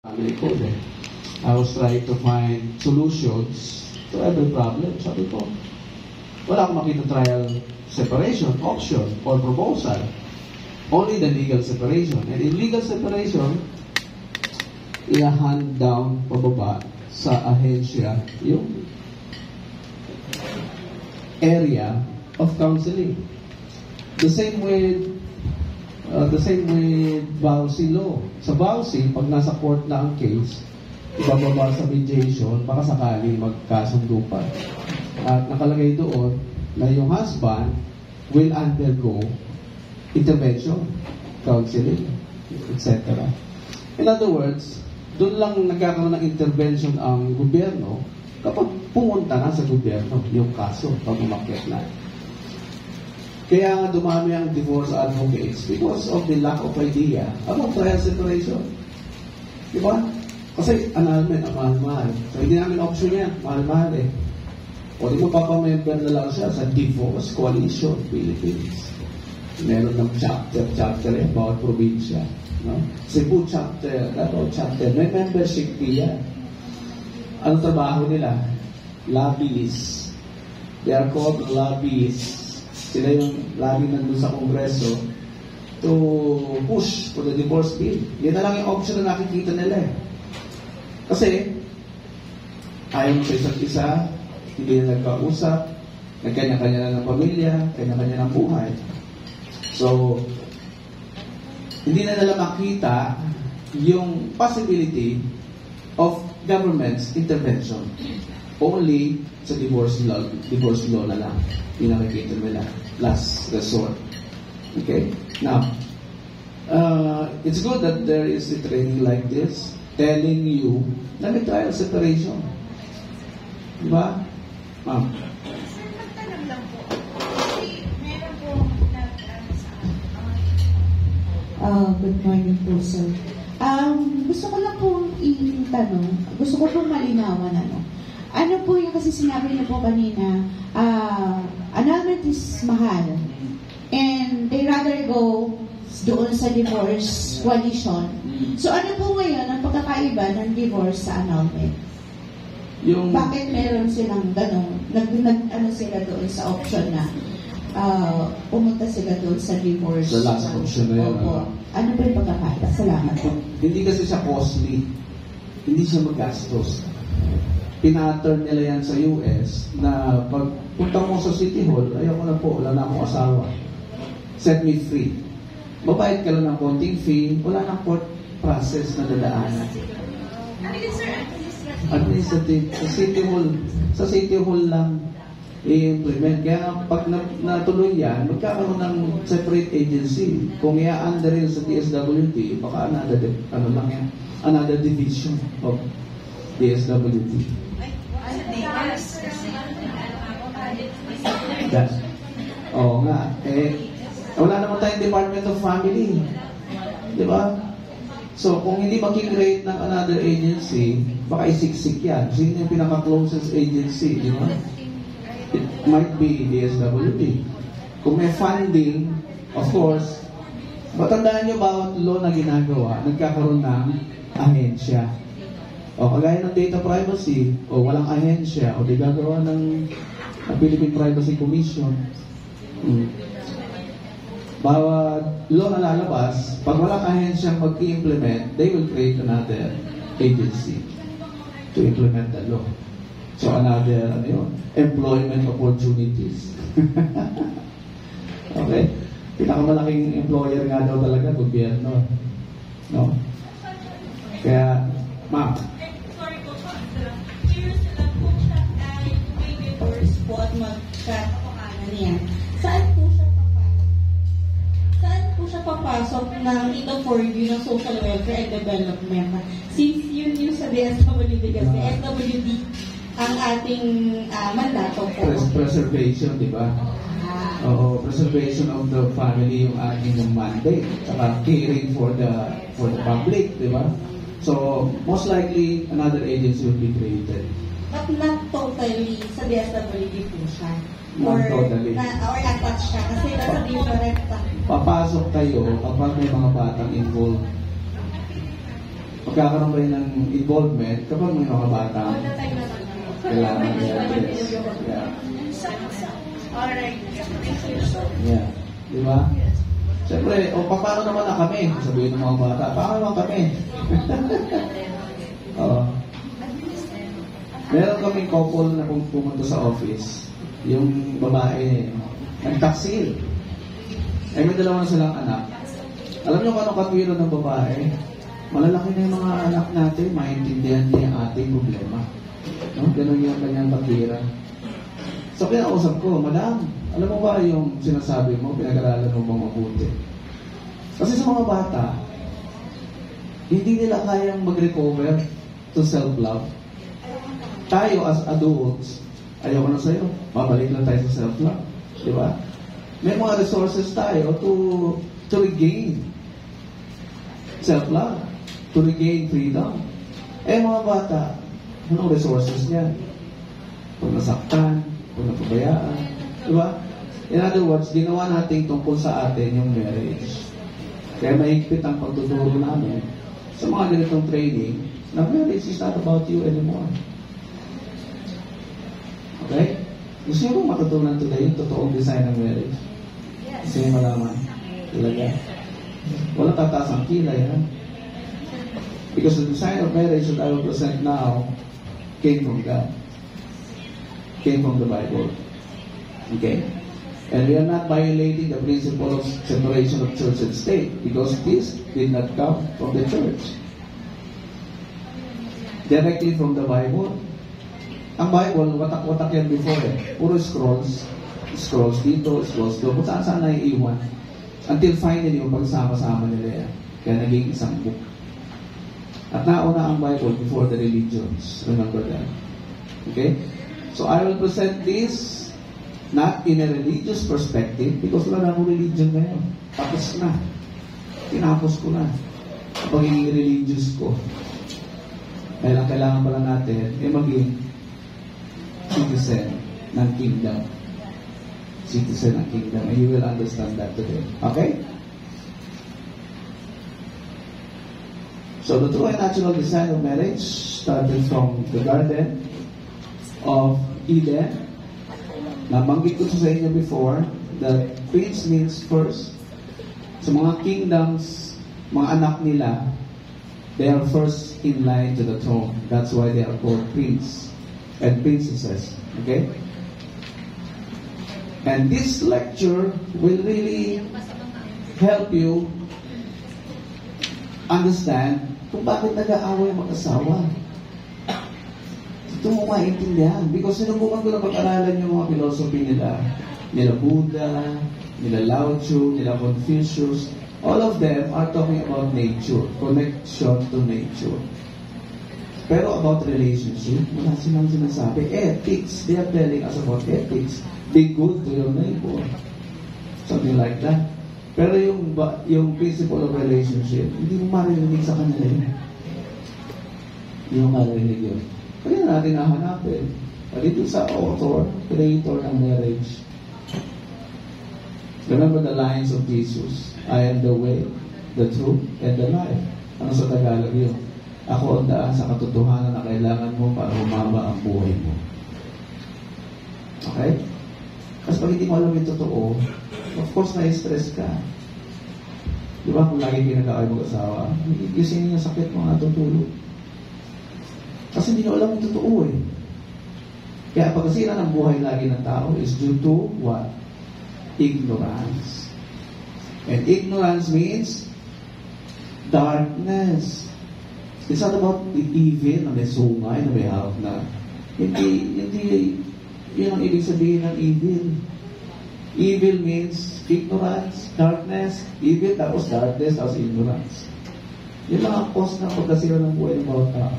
family ko eh. I was trying to find solutions to every problem. Sabi ko, wala akong makita trial separation, option, or proposal. Only the legal separation. And in legal separation, i-hand down pababa sa ahensya yung area of counseling. The same with Vowsy law. Sa Vowsy, pag nasa court na ang case, ibababa sa mediation, baka sakali magkasundo pa. At nakalagay doon na yung husband will undergo intervention, counseling, etc. In other words, doon lang nagkakaroon ng intervention ang gobyerno kapag pumunta na sa gobyerno yung kaso pag umakyat na. Kaya nga dumami ang divorce advocates because of the lack of idea about trial separation. Diba? Kasi annulment ang mahal-mahal. So hindi namin option yan, mahal-mahal eh. O di mapapamember na lang siya sa Divorce Coalition Philippines. Meron ng chapter about probinsya. No? Cebu chapter, Davao chapter, may membership fee yan. Ano trabaho nila? Lobbyists. They are called lobbyists. Sila yung lagi nandun sa Kongreso to push for the divorce bill. Yan na lang yung option na nakikita nila eh. Kasi ayaw sa isa't isa, hindi na nagkausap, nagkanya-kanya na ng pamilya, kanya-kanya ng buhay. So, hindi na nila makita yung possibility of government's intervention. Only sa divorce law na lang. Yung nakikita nila. Last resort. Okay? Now, it's good that there is a training like this telling you na may trial separation. Diba? Ma'am? Sir, magtanong lang po. Kasi meron po Good morning po, sir. Gusto ko lang pong itanong, gusto ko pong malinawan ano po yung kasi sinabi niyo po kanina, annulment is mahal. And they rather go doon sa divorce coalition. So ano po ngayon ang pagkakaiba ng divorce sa annulment? Bakit meron silang gano'n? Ano sila doon sa option na pumunta sila doon sa divorce? The last option na yun. Ano po yung pagkakaiba? Salamat po. Hindi kasi siya costly. Hindi siya magastos. Pinattern nila yan sa US na pag punta mo sa City Hall, ayoko na po, wala na akong asawa. Set me free. Babayad ka lang ng konting fee, wala nang court process na dadaanan. Ano yun, sir? Administrative. Sa City Hall lang i-implement. Kaya pag natuloy yan, magkakaroon ng separate agency. Kung i-under yun sa DSWD, baka another division of DSWD. Oo nga. Wala naman tayong Department of Family. Di ba? So, kung hindi makikreate ng another agency, baka isiksik yan. Sino yung pinaka-closest agency? Di ba? It might be DSWD. Kung may funding, of course, matandaan nyo bawat law na ginagawa, nagkakaroon ng ahensya. O kagaya ng data privacy, o walang ahensya, o di gagawa ng Philippine Privacy Commission. Bawat law na lalabas, pag walang ahensyang mag-i-implement, they will create another agency to implement the law. So another, employment opportunities. Okay? Pinakamalaking employer nga daw talaga, gobyerno. No? Kaya, ma'am, Sorry po, curious lang po siya ay may divorce po at magkakapanan niya. Saan po siya papasok ng ito for you ng social welfare and development? Since yun yung sa DSWD kasi SWD ang ating mandato po. Preservation, di ba? Oo, preservation of the family yung ating mandate. Saka caring for the public, di ba? So, most likely, another agency will be created. But not totally sa DSWD po siya. Not totally. Or attached siya. Kasi nasa different. Papasok kayo kapag may mga batang involved. Okay? magkakaroon kayo ng involvement kapag may mga bata. All the time naman. Kailangan nila. Yes. Yeah. Alright. Thank you. Yeah. Di ba? Siyempre, paano naman na kami? Sabihin ng mga bata, paano naman kami? Oo. Meron kaming couple na pumunta sa office. Yung babae, nagtaksil. Eh, may dalawa na silang anak. Alam niyo kung ano katwiro ng babae? Malalaki na yung mga anak natin, maintindihan niya ang ating problema. No? Ganun yung kanyang katwiran. So, kinausap ko, Madam, alam mo ba yung sinasabi mo, pinag-aralan mo bang mabuti? Kasi sa mga bata, hindi nila kayang mag-recover to self-love. Tayo as adults, ayoko na sa'yo, babalik lang tayo sa self-love. Di ba? May mga resources tayo to regain self-love, to regain freedom. Eh mga bata, anong resources niyan? Kung nasaktan, kung napabayaan, di ba? In other words, ginawa natin tungkol sa atin yung marriage. Kaya mahigpit ang pagtuturo namin sa mga ganitong training na marriage is not about you anymore. Okay? Gusto niyo bang matutunan today yung totoong design ng marriage? Gusto niyo malaman? Talaga? Walang tataas ang kilay, ha? Because the design of marriage that I will present now came from God. Came from the Bible. Okay? And we are not violating the principle of separation of church and state because this did not come from the church. Directly from the Bible. Ang Bible, watak-watak yan before eh. Puro scrolls. Scrolls dito, scrolls doon. Kung saan-saan naiiwan. Until finally, yung pagsama-sama nila yan. Kaya naging isang book. At nauna ang Bible before the religions. Remember that. Okay? So I will present this not in a religious perspective because wala na akong religion ngayon. Tapos na. Tinapos ko na. Ang pagiging religious ko. Dahil ang kailangan pala natin ay maging citizen ng kingdom. Citizen ng kingdom. And you will understand that today. Okay? So the true and natural design of marriage started from the Garden of Eden. Nabanggit ko sa inyo before that prince means first. Sa mga kingdoms, mga anak nila, they are first in line to the throne. That's why they are called prince and princesses. Okay? And this lecture will really help you understand kung bakit nag-aaway mag-asawa. Ito mo maintindihan. Because sinubukan ko na pag-aralan yung mga philosophy nila. Nila Buddha, nila Lao Tzu, nila Confucius. All of them are talking about nature. Connection to nature. Pero about relationship, wala silang sinasabi. Ethics. They are telling us about ethics. Be good to your neighbor. Something like that. Pero yung principle of relationship, hindi mo maririnig sa kanila yun. Hindi mo maririnig yun. Kaya natin nahanapin. Dito sa author, creator ng marriage. Remember the lines of Jesus. I am the way, the truth, and the life. Ano sa Tagalog yun? Ako ang daan sa katotohanan na kailangan mo para humaba ang buhay mo. Okay? Kasi pag hindi mo alam yung totoo, of course, na-stress ka. Di ba kung lagi pinag-aaway mag-asawa, gisingin yung sakit mo natutulog. Kasi hindi nyo alam yung totoo eh. Kaya pagkasira ng buhay lagi ng tao is due to what? Ignorance. And ignorance means darkness. It's not about the evil na may sungay, na may harap na. Hindi yun ang ibig sabihin ng evil. Evil means ignorance, darkness, evil, tapos darkness, tapos ignorance. Yun lang ang cause ng pagkasira ng buhay ng bawat tao.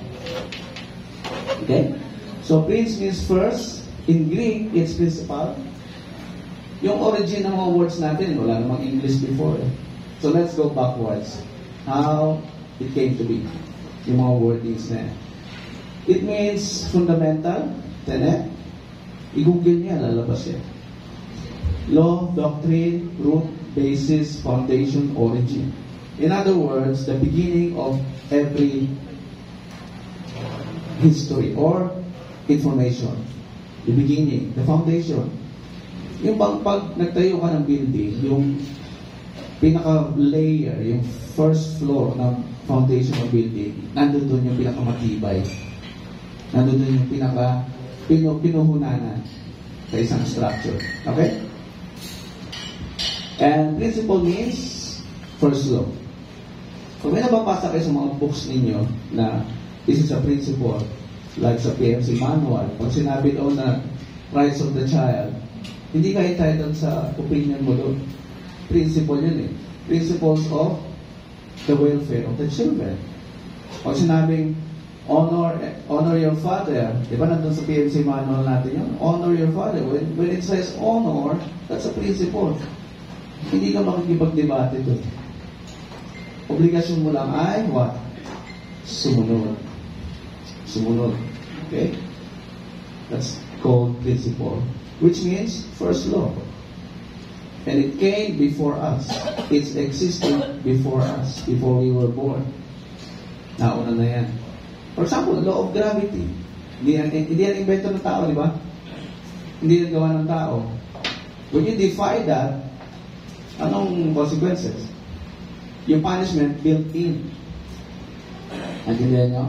Okay? So, prince means first. In Greek, it's principal. Yung origin ng mga words natin, wala namang English before. So, let's go backwards. How it came to be. Yung mga wordings na yan. It means fundamental, tenet. I-google niya, lalabas yan. Law, doctrine, root, basis, foundation, origin. In other words, the beginning of every history or information. The beginning, the foundation. Yung pag nagtayo ka ng building, yung pinaka-layer, yung first floor ng foundation ng building, nandun doon yung pinakamatibay. Nandun doon yung pinuhunanan sa isang structure. Okay? And principle means first law. Kung may nababasa kayo sa mga books ninyo na this is a principle, like sa PMC manual, pag sinabi doon na rights of the child, hindi ka entitled sa opinion mo doon. Principle yun eh. Principles of the welfare of the children. Pag sinabing honor your father, di ba nandun sa PMC manual natin yun? Honor your father. When it says honor, that's a principle. Hindi ka makikipag-debate doon. Obligasyon mo lang ay what? Sumunod. Sumunod. Okay? That's called principle. Which means first law. And it came before us. It's existed before us, before we were born. Nauna na yan. For example, law of gravity. Hindi yan invento ng tao, di ba? Hindi yan gawa ng tao. When you defy that, anong consequences? Yung punishment built in. Nagindihan nyo?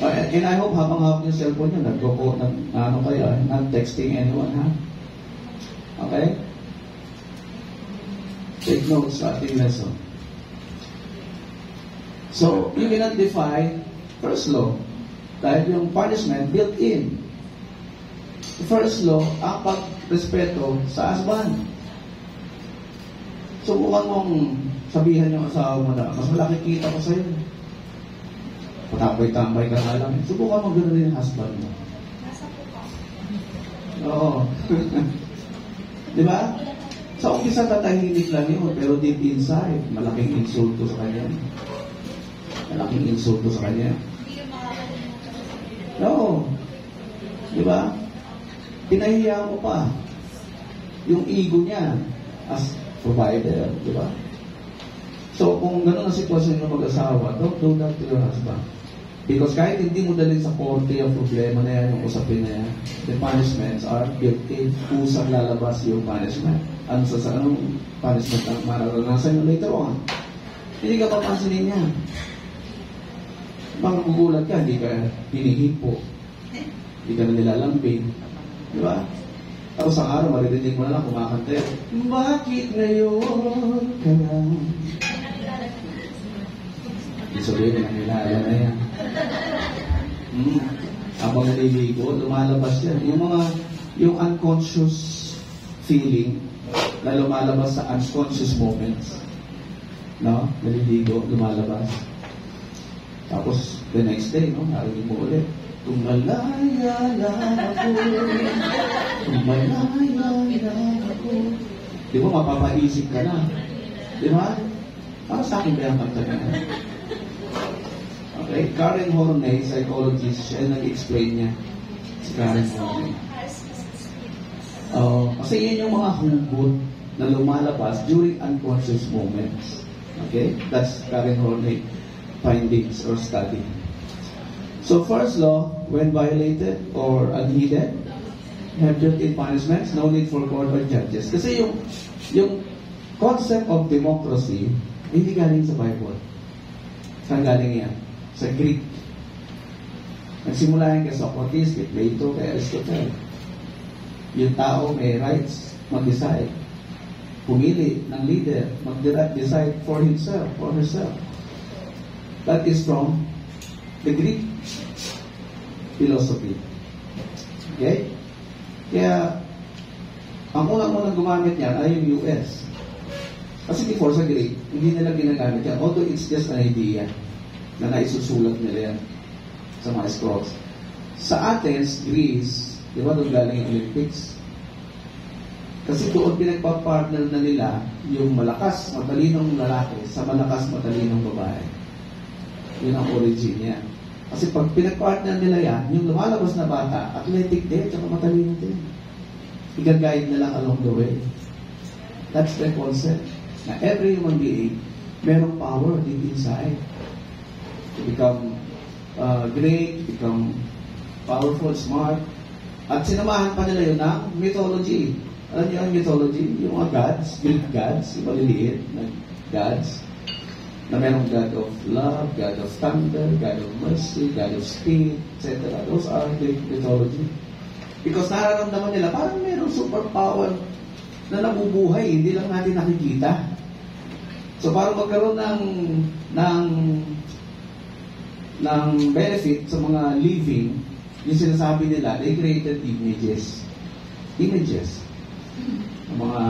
And I hope habang hawak yung cellphone nyo, nag-texting anyone, ha? Okay? Take notes sa ating lesson. So, you cannot defy first law dahil yung punishment built in. The first law, ang pagrespeto sa husband. Subukan mong sabihan yung asawa mo na, mas malaki kita ko sa'yo. Patapay-tambay ka nga lang. Subukan mo gano'n yung husband mo. Oo. Di ba? Sa umpisa tatahimik lang yun, pero deep inside, malaking insulto sa kanya. Malaking insulto sa kanya. No. Di ba? Pinahiya mo pa yung ego niya as provider, di ba? So, kung gano'n ang sitwasyon ng mag-asawa, don't do that to your husband. Because kahit hindi mo dalhin sa korte ang problema na yan, yung usapin na yan, the punishments are built-in. Kusang lalabas yung punishment. Ano sa anong punishment ang mararanasan nyo later on? Hindi ka papansinin niya. Bang magugulat ka, hindi ka hinihipo. Hindi ka na nilalambing. Di ba? Tapos ang araw, maririnig mo na lang kumakanta. Bakit ngayon ka na? Sabihin na nilala na yan. Habang naliligo, lumalabas yan. Yung unconscious feeling na lumalabas sa unconscious moments. No? Naliligo, lumalabas. Tapos, the next day, no? Narinig mo ulit. Tumalaya lang ako. Tumalaya lang ako. Di ba, mapapaisip ka na. Di ba? Para sa akin ba yung kanta na? Okay, Karen Horney, psychologist, siya nag-explain niya. Si Karen Horney. Kasi yun yung mga hugot na lumalabas during unconscious moments. Okay? That's Karen Horney findings or study. So first law, when violated or unheeded, have built-in punishments, no need for court or judges. Kasi yung concept of democracy, hindi galing sa Bible. Saan galing yan? Sa Greek. Nagsimula yan kay Socrates, kay Plato, kay Aristotle. Yung tao may rights mag-decide. Pumili ng leader, mag-decide for himself, for herself. That is from the Greek philosophy. Okay? Kaya, ang unang-unang gumamit yan ay yung US. Kasi before sa Greek, hindi nila ginagamit yan. Although it's just an idea na naisusulat nila yan sa mga scrolls. Sa Athens, Greece, di ba doon galing yung Olympics? Kasi doon pinagpapartner na nila yung malakas, matalinong lalaki sa malakas, matalinong babae. Yun ang origin niya. Kasi pag pinagpartner nila yan, yung lumalabas na bata, athletic din, tsaka matalino din. I-guide na lang along the way. That's the concept. Na every human being, merong power deep inside to become great, become powerful, smart. At sinamahan pa nila yun ng mythology. Alam niyo ang mythology? Yung mga gods, Greek gods, yung maliliit na gods, na merong God of love, God of thunder, God of mercy, God of speed, etc. Those are Greek mythology. Because nararamdaman nila, parang merong superpower na nabubuhay, hindi lang natin nakikita. So para magkaroon ng benefit sa mga living, yung sinasabi nila, they created images. Images. Ang mga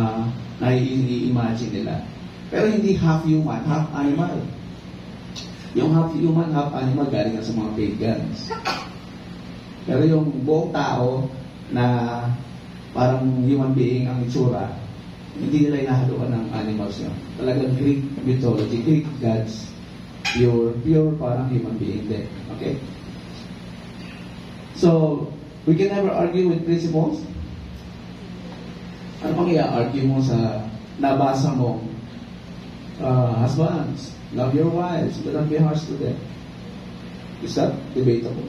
nai-imagine nila. Pero hindi half human, half animal. Yung half human, half animal galing sa mga pagans. Pero yung buong tao na parang human being ang itsura, hindi nila inahaluan ng animals yun. Talagang Greek mythology, Greek gods, pure parang human being din. Okay? So, we can never argue with principles. Ano pang i-argue mo sa nabasa mo? Husbands, love your wives, do not be harsh to them. Is that debatable?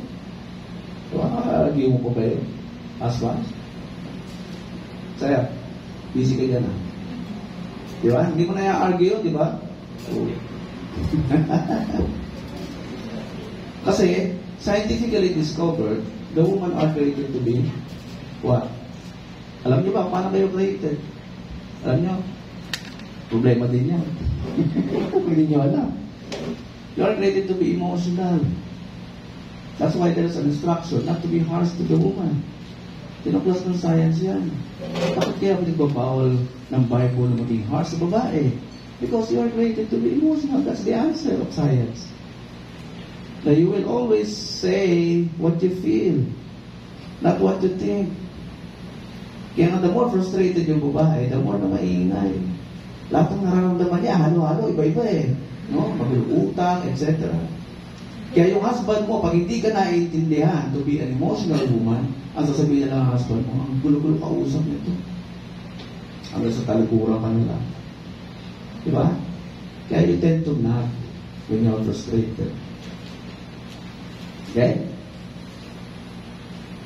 Argue mo pa ba yun? Husbands? Saya, busy ka dyan ah. Di ba? Hindi mo na i-argue yun, di ba? Kasi, scientifically discovered, the woman are created to be what? Alam niyo ba, paano kayo created? Alam niyo? Problema din yan. Hindi niyo alam. You are created to be emotional. That's why there's an instruction not to be harsh to the woman. Tinuklas ng science yan. Bakit kaya pinagbabawal ng Bible na maging harsh sa babae? Because you are created to be emotional. That's the answer of science. Now you will always say what you feel, not what you think. Kaya nga the more frustrated yung babae, the more na maingay. Lahat ng nararamdaman niya, halo-halo, iba-iba eh. No? Mag-utang, etc. Kaya yung husband mo, pag hindi ka naiintindihan to be an emotional woman, ang sasabihin na lang ang husband mo, ang gulo-gulo kausap nito. Hanggang sa talikuran ka nila. Diba? Kaya you tend to nag when you're frustrated. Okay?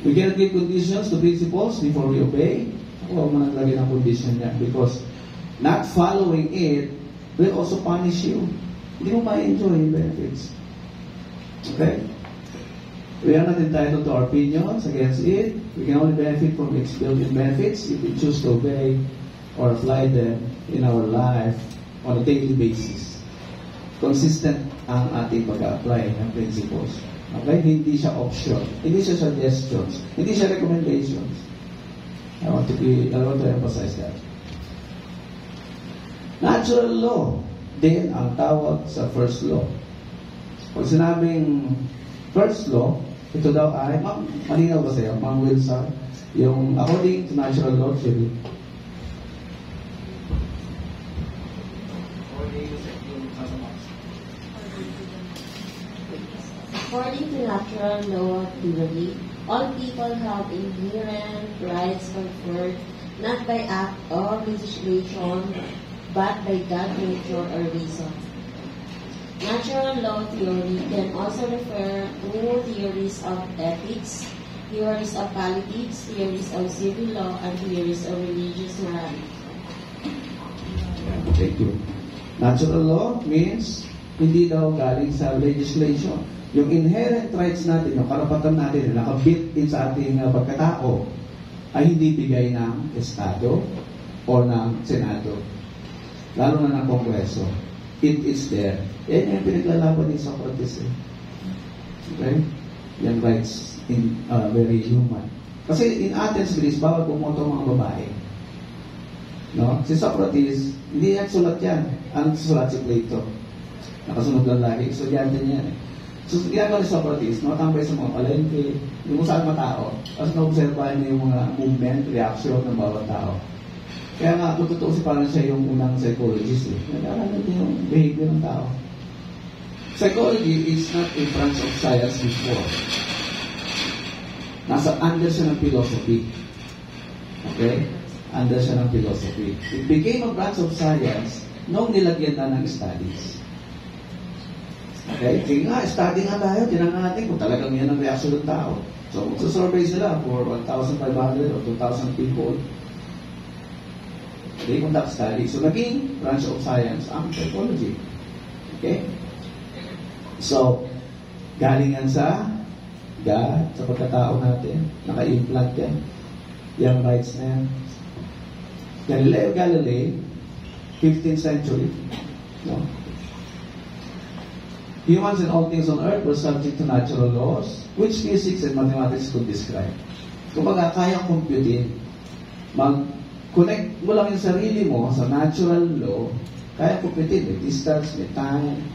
We cannot give conditions to principles before we obey. Huwag mo naglagay ng condition niya because not following it will also punish you. Hindi mo ma-enjoy yung benefits. Okay? We are not entitled to our opinions against it. We can only benefit from its built-in benefits if we choose to obey or apply them in our life on a daily basis. Consistent ang ating pag-apply ng principles. Okay? Hindi siya option. Hindi siya suggestions. Hindi siya recommendations. I want to emphasize that. Natural law din ang tawag sa first law. Pag sinabing first law, ito daw ay, malinaw ba sa'yo, Ma'am Wilson, yung according to natural law theory, according to natural law theory, all people have inherent rights conferred not by act or legislation, but by God's nature or reason. Natural law theory can also refer to theories of ethics, theories of politics, theories of civil law, and theories of religious morality. Thank you. Natural law means hindi daw galing sa legislation. Yung inherent rights natin, yung karapatan natin na nakabit din sa ating pagkatao ay hindi bigay ng Estado o ng Senado. Lalo na ng Kongreso. It is there. Yan yung pinaglalaban ni Socrates. Okay? Yan rights in very human. Kasi in Athens, Greece, bawal pumoto ang mga babae. No? Si Socrates, hindi yan sulat yan. Ang sulat si Plato. Nakasunod lang lagi. Estudyante niya yan eh. So, ginagawa ni Socrates, nakatambay sa mga palengke, yung saan matao, tapos na-observahan niya yung mga movement, reaction ng bawat tao. Kaya nga, totoo si parang siya yung unang psychologist. Nag-aaral niya yung behavior ng tao. Psychology is not a branch of science before. Under siya ng philosophy. Okay? Under siya ng philosophy. It became a branch of science nung nilagyan na ng studies. Okay? Sige nga, study nga tayo, tinan natin kung talagang yan ang reaction ng tao. So, magsasurvey sila for 1,500 or 2,000 people. They conduct study. So, naging branch of science ang psychology. Okay? So, galing yan sa God, sa pagkatao natin. Naka-implant yan. Yung rights na yan. Galileo Galilei, 15th century. No? Humans and all things on earth were subject to natural laws, which physics and mathematics could describe. Kumbaga, kaya computein. Mag-connect mo lang yung sarili mo sa natural law, kaya computein. May distance, may time,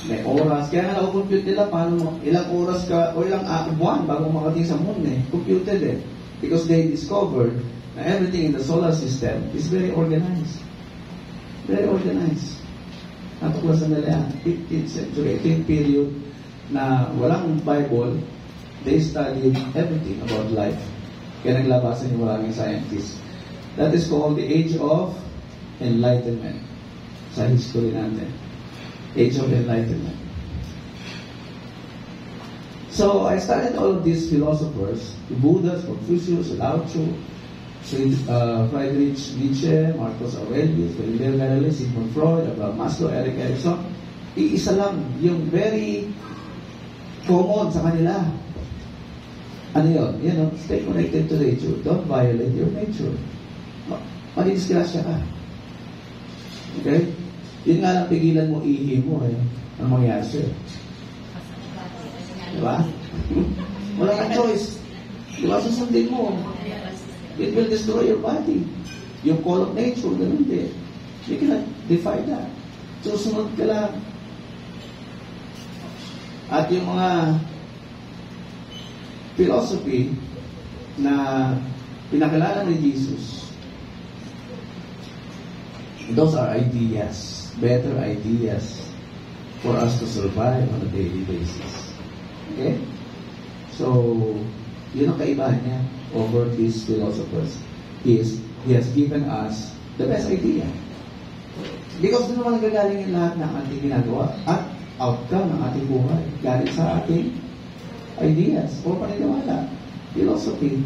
may oras. Kaya nga na-compute nila paano ilang oras ka o ilang buwan bago makating sa moon eh. Computed eh. Because they discovered na everything in the solar system is very organized. Very organized. Natuklasan nila yan. 15th century, 18th period na walang Bible, they studied everything about life. Kaya naglabasan yung maraming scientists. That is called the Age of Enlightenment. Sa history natin. Age of Enlightenment. So, I studied all of these philosophers, the Buddhas, Confucius, Lao Tzu, Friedrich Nietzsche, Marcus Aurelius, Galileo Galilei, Sigmund Freud, Abraham Maslow, Erik Erikson. Iisa lang, yung very common sa kanila. Ano yun? You know, stay connected to nature. Don't violate your nature. Madidisgrasya ka. Okay? Yun nga lang pigilan mo, ihi mo eh. Ang mangyari sa'yo. Diba? Wala kang choice. Diba? Susundin mo. It will destroy your body. Yung call of nature, ganun din. You cannot defy that. Susunod ka lang. At yung mga philosophy na pinakilala ni Jesus, those are ideas, better ideas for us to survive on a daily basis. Okay? So, yun ang kaibahan niya over these philosophers. He has given us the best idea. Because doon naman nagagaling yung lahat ng ating ginagawa at outcome ng ating buhay. Galing sa ating ideas o paniniwala. Philosophy.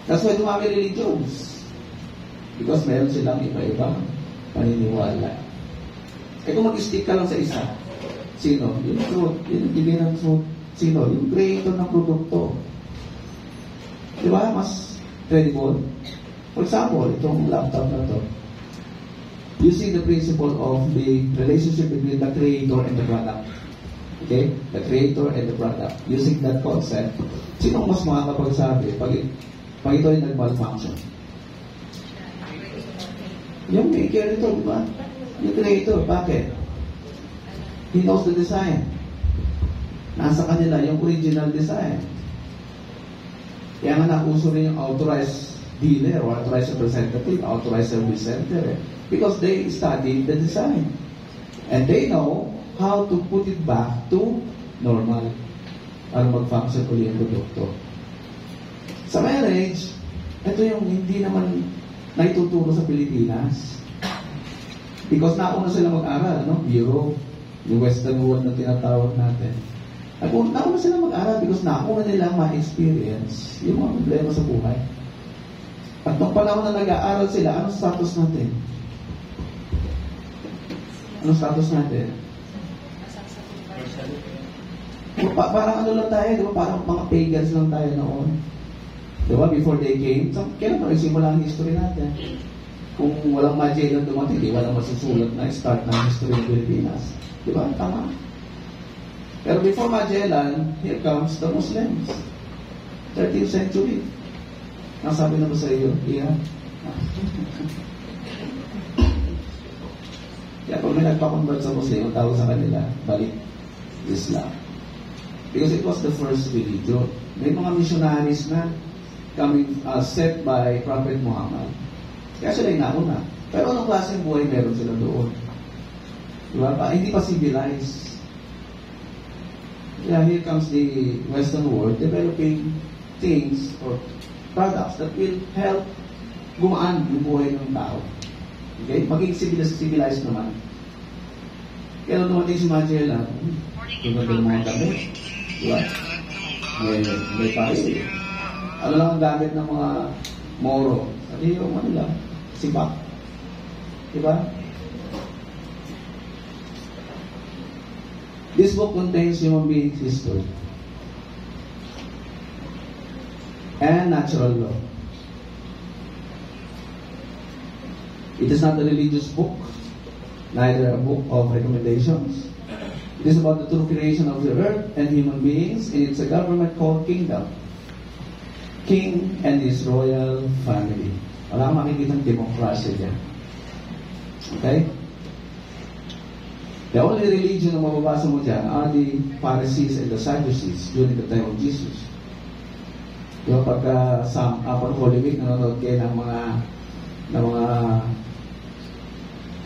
That's why dumami religions. Because meron silang iba-ibang paniniwala. Eh kung mag-stick ka lang sa isa, sino? Yung truth. Yung divine truth. Sino? Yung creator ng produkto. Di ba? Mas credible. For example, itong laptop na to. You see the principle of the relationship between the creator and the product. Okay? The creator and the product. Using that concept, sino mas makakapagsabi pag ito ay nag-malfunction? Yung maker ito, di ba? Yung creator. Bakit? He knows the design. Nasa kanila yung original design. Kaya nga nauso rin yung authorized dealer or authorized representative, authorized service center. Because they studied the design. And they know how to put it back to normal. Para mag-function ulit ang produkto. Sa marriage, ito yung hindi naman naituturo sa Pilipinas. Because nauna sila mag-aral, no? Europe, yung Western world na tinatawag natin. Nauna sila mag-aral because nauna nila ma-experience yung mga problema sa buhay. At nung panahon na nag-aaral sila, anong status natin? Anong status natin? Parang ano lang tayo, di ba? Parang mga pagans lang tayo noon. Di ba? Before they came. So, kailan pa nagsimula ang history natin? Kung walang Magellan dumating, di walang masusulat na start ng history ng Pilipinas. Di ba? Tama. Pero before Magellan, here comes the Muslims. 13th century. Nasabi na ba sa iyo? Yeah. Kaya pag may nagpa-convert sa Muslim, ang tawag sa kanila, balik Islam. Because it was the first religion. May mga missionaries na coming set by Prophet Muhammad. Kaya sila yung nauna. Pero anong klaseng buhay meron sila doon? Diba? Hindi pa civilized. Yeah, here comes the Western world developing things or products that will help gumaan yung buhay ng tao. Okay? Maging civilized naman. Kaya dumating si Magella, ganda ng mga gamit. Diba? May tayo. Ano lang ang gamit ng mga Moro? Ano yung ano lang? Sibak. Diba? This book contains human beings' history and natural law. It is not a religious book, neither a book of recommendations. It is about the true creation of the earth and human beings, and it's a government called kingdom. King and his royal family. Wala kang makikitang demokrasya dyan. Okay? The only religion na mababasa mo dyan are the Pharisees and the Sadducees during the time of Jesus. Diba pagka upon Holy Week, nanonood kayo ng mga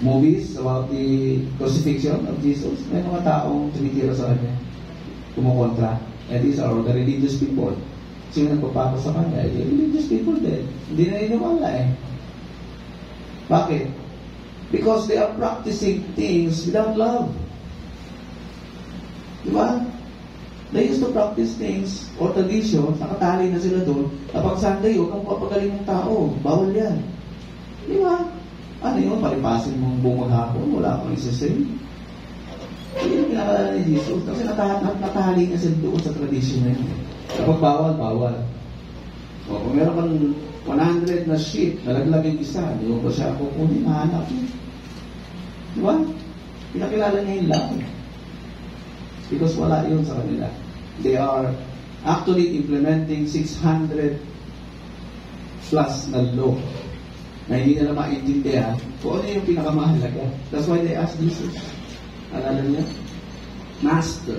movies about the crucifixion of Jesus, may mga taong tumitira sa kanya, kumukontra. And these are the religious people. Sino nagpapako sa kanya? The religious people din. Hindi na niniwala eh. Bakit? Because they are practicing things without love. Diba? They used to practice things or traditions, nakatali na sila doon. Kapag Sunday, huwag kang papagaling ng tao. Bawal yan. Diba? Ano yun? Palipasin mong buong maghapon, wala akong isasay. Hindi na pinakalala ni Jesus. Kasi natahali niya sila doon sa tradisyon na yun. Kapag bawal, bawal. O kung meron kang 100 na sheep, nalaglag yung isa, hindi mo ba siya kukunin, mahanap yun. Diba? Pinakilala niya yung love. Because wala yun sa kanila. They are actually implementing 600 plus na law na hindi nila maintindihan kung ano yung pinakamahalaga. That's why they asked Jesus. Alala niya? Master.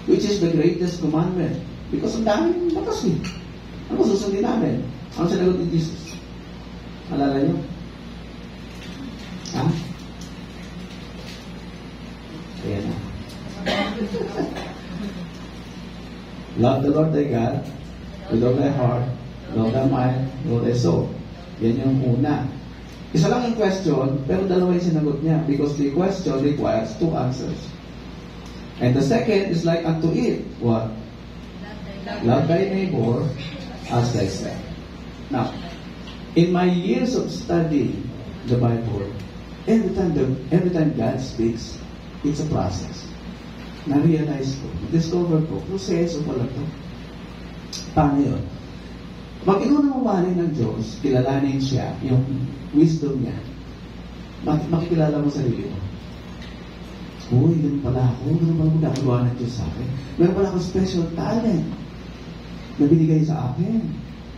Which is the greatest commandment. Because ang daming batas eh. Ano susundin namin? Ang sinagot ni Jesus? Alala niyo? Ha? Ayan na. Love the Lord thy God with all thy heart, with all thy mind, with all thy soul. Yan yung una. Isa lang yung question, pero dalawa yung sinagot niya because the question requires two answers. And the second is like unto it. What? Love thy neighbor as thyself. Now, in my years of studying the Bible, every time God speaks, it's a process. Na-realize ko, discover ko, proseso pala ito. Paano yun? Pag ikaw na mamahalin ng Diyos, kilalanin siya, yung wisdom niya, makikilala mo sarili mo. Uy, ganun pala ako, ganun pala magkakagawa ng Diyos sa akin. Meron pala akong special talent na binigay sa akin.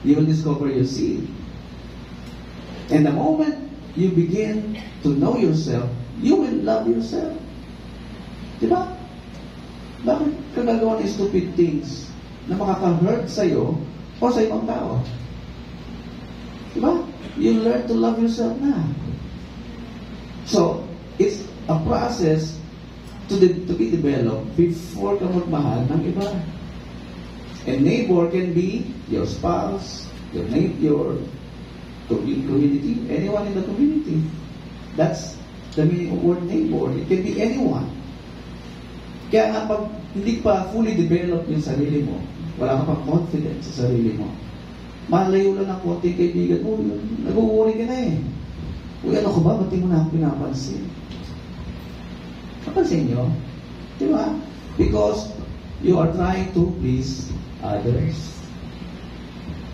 You will discover your seed. And the moment you begin to know yourself, you will love yourself. Diba? Bakit ka gagawa ng stupid things na makaka-hurt sa'yo o sa ibang tao? Diba? You learn to love yourself na. So, it's a process to be developed before ka magmahal ng iba. And neighbor can be your spouse, your community, anyone in the community. That's the meaning of word neighbor. It can be anyone. Kaya nga pag hindi pa fully developed yung sarili mo, wala ka pang confidence sa sarili mo, malayo lang ng konting kaibigan mo, nag-uuri ka na eh. Uy, ano ka ba? Ba't di mo na ako pinapansin? Napansin nyo? Diba? Because you are trying to please others.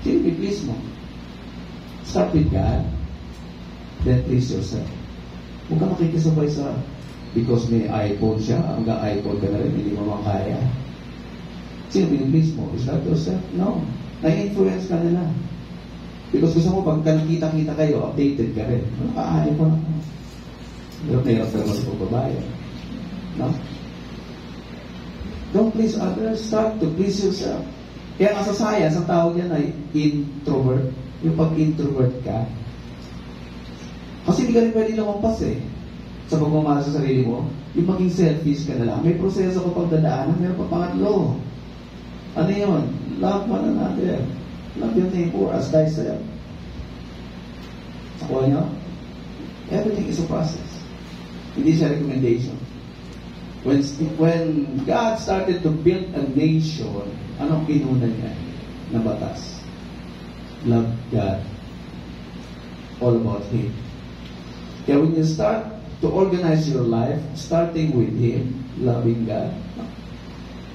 Sino i-please mo? Start with God, then please yourself. Huwag ka makikisabay sa because may iPhone siya, hanggang iPhone ka na rin, hindi mo makaya. Sino i-please mo? Is that yourself? No. Na-influence ka nila. Because gusto mo, pag nakita-kita kayo, updated ka rin. Nakaayon ko na. Pero mayroon ka naman sa babae. No? Don't please others. Start to please yourself. Kaya nga sa science, ang tawag yan ay introvert. Yung pag-introvert ka. Kasi hindi ka rin pwede lumampas eh. Sa pagmamahal sa sarili mo, yung maging selfish ka na lang. May proseso ka pag dadaanan, meron pa pangatlo. Ano yun? Love one another. Love your neighbor as thyself. Nakuha nyo? Everything is a process. Hindi siya recommendation. When God started to build a nation, anong inuna niya na batas? Love God. All about Him. Kaya when you start to organize your life, starting with Him, loving God,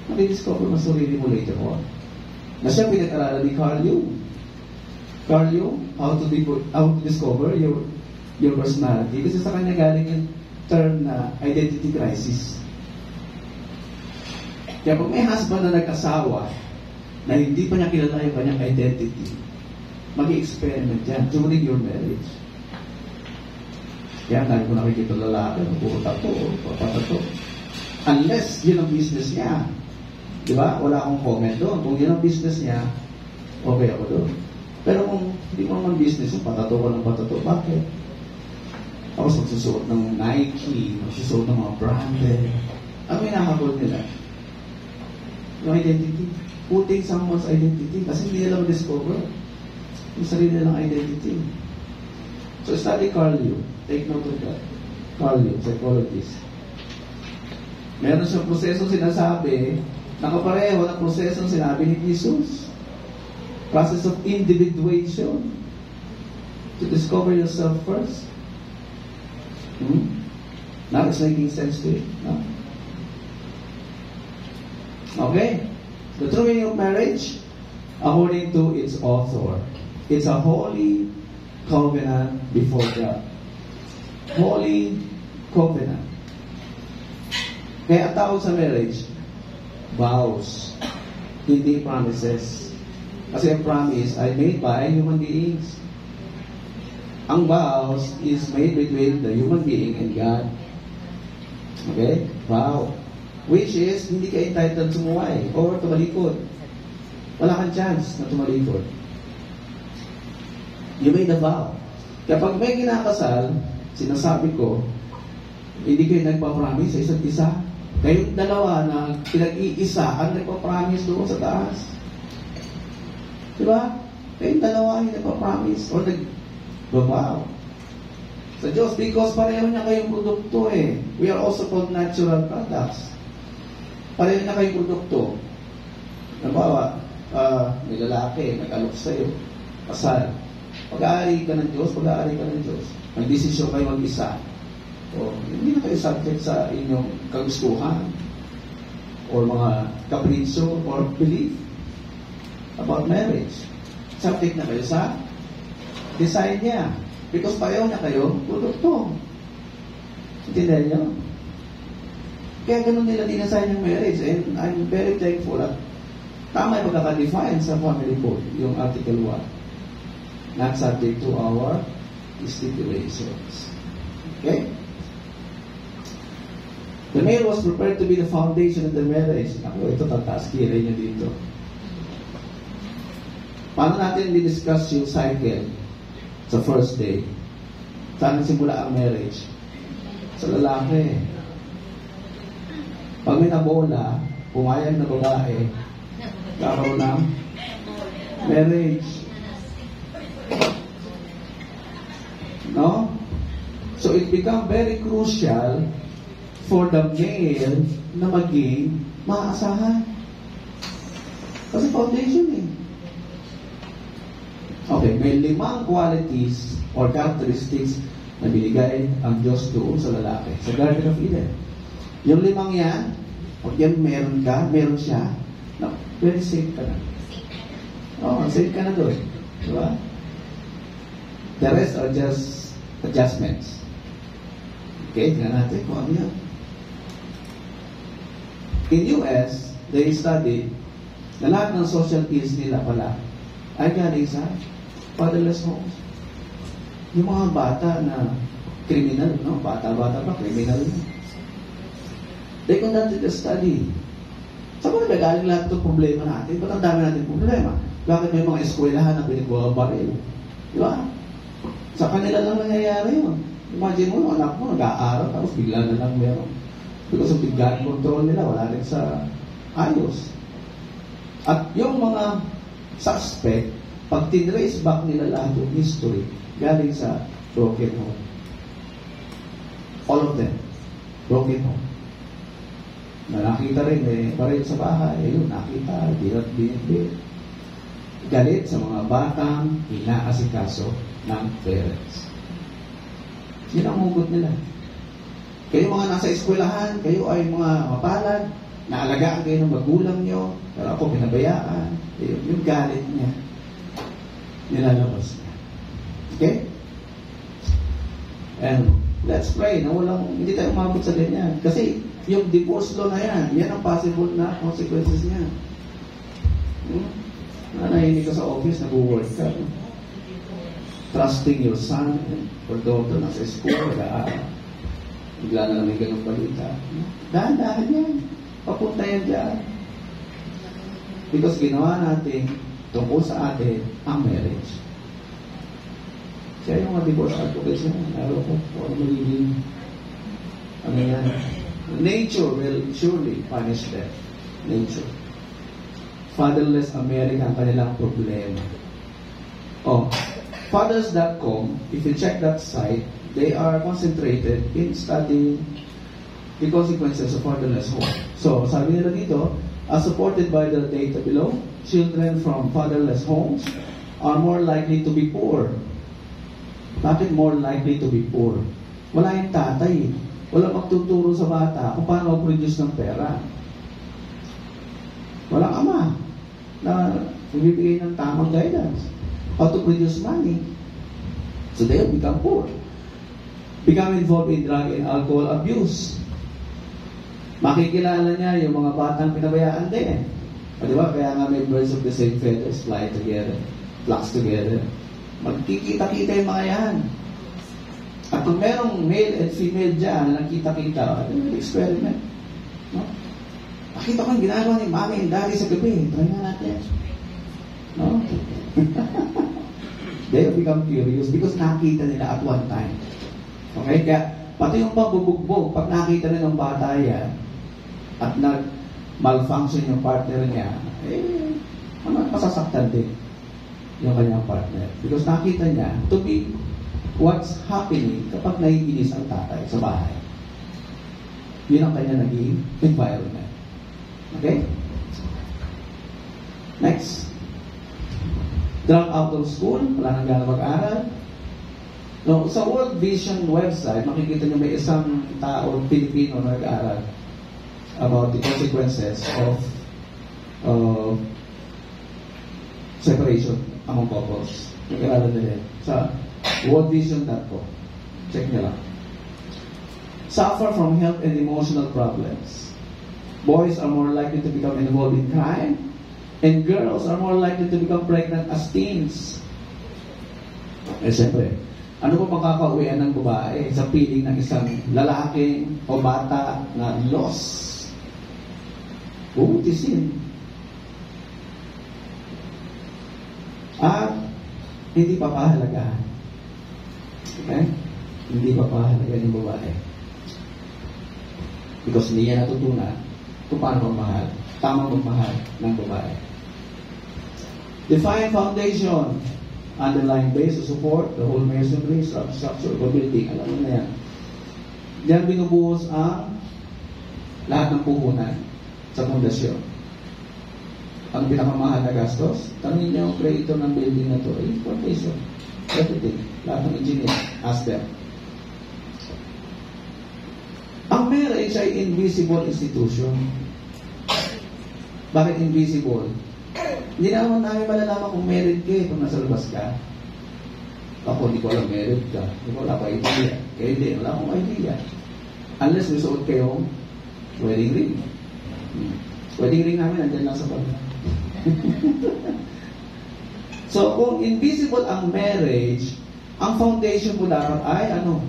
madi-discover mo sarili mo later on. Na siya pinag-aralan ni Carl Jung. Carl Jung, how to discover your personality. Kasi sa kanya galing yung term na identity crisis. Kaya pag may husband na nag-asawa na hindi pa niya kilala yung kanyang identity, mag-i-experiment yan during your marriage. Kaya dahil ko nakikita lalaki, puro tato. Unless yun ang business niya. Di ba? Wala akong comment doon. Kung yun ang business niya, okay ako doon. Pero kung hindi mo naman business, patato ko ng patato. Bakit? Tapos magsusuot ng Nike, magsusuot ng mga branded. Ang hinahabol nila, yung identity. Putting someone's identity. Kasi hindi nila ma-discover yung sarili nilang identity. So study Carl Jung. Take note of that. Carl Jung, psychologist. Meron siyang proseso sinasabi, nakapareho ng proseso sinabi ni Jesus. Process of individuation. To discover yourself first. Now it's making sense to you. No? Okay. The true meaning of marriage, according to its author, it's a holy covenant before God. Holy covenant. Kaya ang tawag sa marriage, vows, hindi promises. Kasi ang promise ay made by human beings. Ang vows is made between the human being and God. Okay? Vow. Which is, hindi ka entitled sumuway or tumalikod. Wala kang chance na tumalikod. You made a vow. Kapag may kinakasal, sinasabi ko, hindi kayo nagpa-promise sa isa't isa. Kayong dalawa na pinag-iisa ang nagpa-promise doon sa taas. Diba? Kayong dalawa yung nagpa-promise or nag-vow. Sa Diyos, because pareho niya kayong produkto eh. We are also called natural products. Pareho niya kayong produkto. Nabawa, may lalaki, nag-alok sa'yo, kasal. Pag-aari ka ng Diyos, pag-aari ka ng Diyos. Mag-desisyon kayo mag-isa. O, hindi na kayo subject sa inyong kagustuhan or mga kapritsyo or belief about marriage. Subject na kayo sa design niya. Because pareho na kayo, produkto. Intindihan niyo? Kaya ganun nila dinasign yung marriage. And I'm very thankful at tama yung pagkaka-define sa family code, yung Article 1. Not subject to our stipulations. Okay? The male was prepared to be the foundation of the marriage. Ako, ito tataas kilay niya dito. Paano natin di-discuss yung cycle sa first day? Saan simula ang marriage? Sa lalaki. Pag may nabola, pumayag na babae, karoon ng marriage. No? So it become very crucial for the male na maging maaasahan. Kasi foundation eh. Okay, may 5 qualities or characteristics na binigay ang Diyos doon sa lalaki, sa Garden of Eden. Yung 5 yan, pag yan meron ka, meron siya, no, very safe ka na. Safe ka na doon. Diba? The rest are just adjustments. Okay, tingnan natin kung ano yan. In US, they studied na lahat ng social ills nila pala ay galing sa fatherless homes. Yung mga bata na criminal, no? Bata-bata pa, criminal. They conducted a study. Saan ba nagagaling lahat itong problema natin? Ba't ang dami natin problema? Bakit may mga eskwelahan na pinagbabaril? Di ba? Sa kanila lang nangyayari yun. Imagine mo, anak mo, nag-aaral, tapos bigla na lang meron. Because of the gun control nila, wala rin sa ayos. At yung mga suspect, pag tinrace back nila lahat yung history, galing sa broken home. All of them. Broken home. Na nakita rin, pareho sa bahay, ayun, nakita, binit. Galit sa mga batang inaasikaso ng parents. Yun ang hugot nila. Kayo mga nasa eskwelahan, kayo ay mga mapalad, naalagaan kayo ng magulang nyo, pero ako pinabayaan. Yung galit niya, nilalabas niya. Okay? And let's pray na hindi tayo umabot sa ganyan. Kasi yung divorce law na yan ang possible na consequences niya. Nanahinig ka sa office, nag-work ka. Trusting your son or daughter na sa school, bigla na may ganong balita. Dahan-dahan yan. Papunta yan dyan. Because ginawa natin tungkol sa atin ang marriage. Kaya yung mga divorce advocates na, lalo ko, ano magiging, ano yan, nature will surely punish them. Nature. Fatherless America ang kanilang problema. Fathers.com, if you check that site, they are concentrated in studying the consequences of fatherless home. So, sabi nila dito, as supported by the data below, children from fatherless homes are more likely to be poor. Bakit more likely to be poor? Wala yung tatay. Wala magtuturo sa bata kung paano mag-produce ng pera. Walang ama na bibigay ng tamang guidance. How to produce money. So they will become poor. Become involved in drug and alcohol abuse. Makikilala niya yung mga batang pinabayaan din. Di ba? Kaya nga may birds of the same feathers fly together, flocks together. Magkikita-kita yung mga yan. At kung merong male and female dyan na nakita-kita, experiment. No? Nakita ko yung ginagawa ni mami and daddy sa gabi. Try na natin. No? They become curious because nakita nila at one time. Okay? Kaya pati yung pagbubugbog, pag nakita rin ng bata yan at nag-malfunction yung partner niya, masasaktan din yung kanyang partner. Because nakita niya to be what's happening kapag naiinis ang tatay sa bahay. Yun ang kanya naging environment. Okay? Next. Drop out of school, wala nang gana mag-aral. No, sa World Vision website, makikita nyo may isang tao, Pilipino na nag-aaral about the consequences of separation among couples. Nag-aaral nila sa worldvision.com. Check nyo lang. Suffer from health and emotional problems. Boys are more likely to become involved in crime, and girls are more likely to become pregnant as teens. Siyempre, ano po makakauwian ng babae sa piling ng isang lalaking o bata na lost? Uutisin. At hindi pa pahalagahan. Okay? Hindi pa pahalagahan yung babae. Because hindi niya natutunan kung paano magmahal. Tamang magmahal ng babae. Define foundation. Underlying base to support the whole masonry, structure, building. Alam mo na yan. Diyan binubuhos ang lahat ng puhunan sa pundasyon. Ang pinakamahal na gastos, tanongin niyo yung creator ng building na to, foundation. Everything. Lahat ng engineer. Ask them. Ang marriage ay invisible institution. Bakit invisible? Hindi naman namin malalaman kung married ka kung nasa labas ka. Ako, hindi ko alam married ka. Hindi ko alam pa idea. Kaya hindi, wala akong idea. Unless may suot kayong wedding ring. Wedding ring namin, andyan lang sa pag. So, kung invisible ang marriage, ang foundation mo dapat ay ano?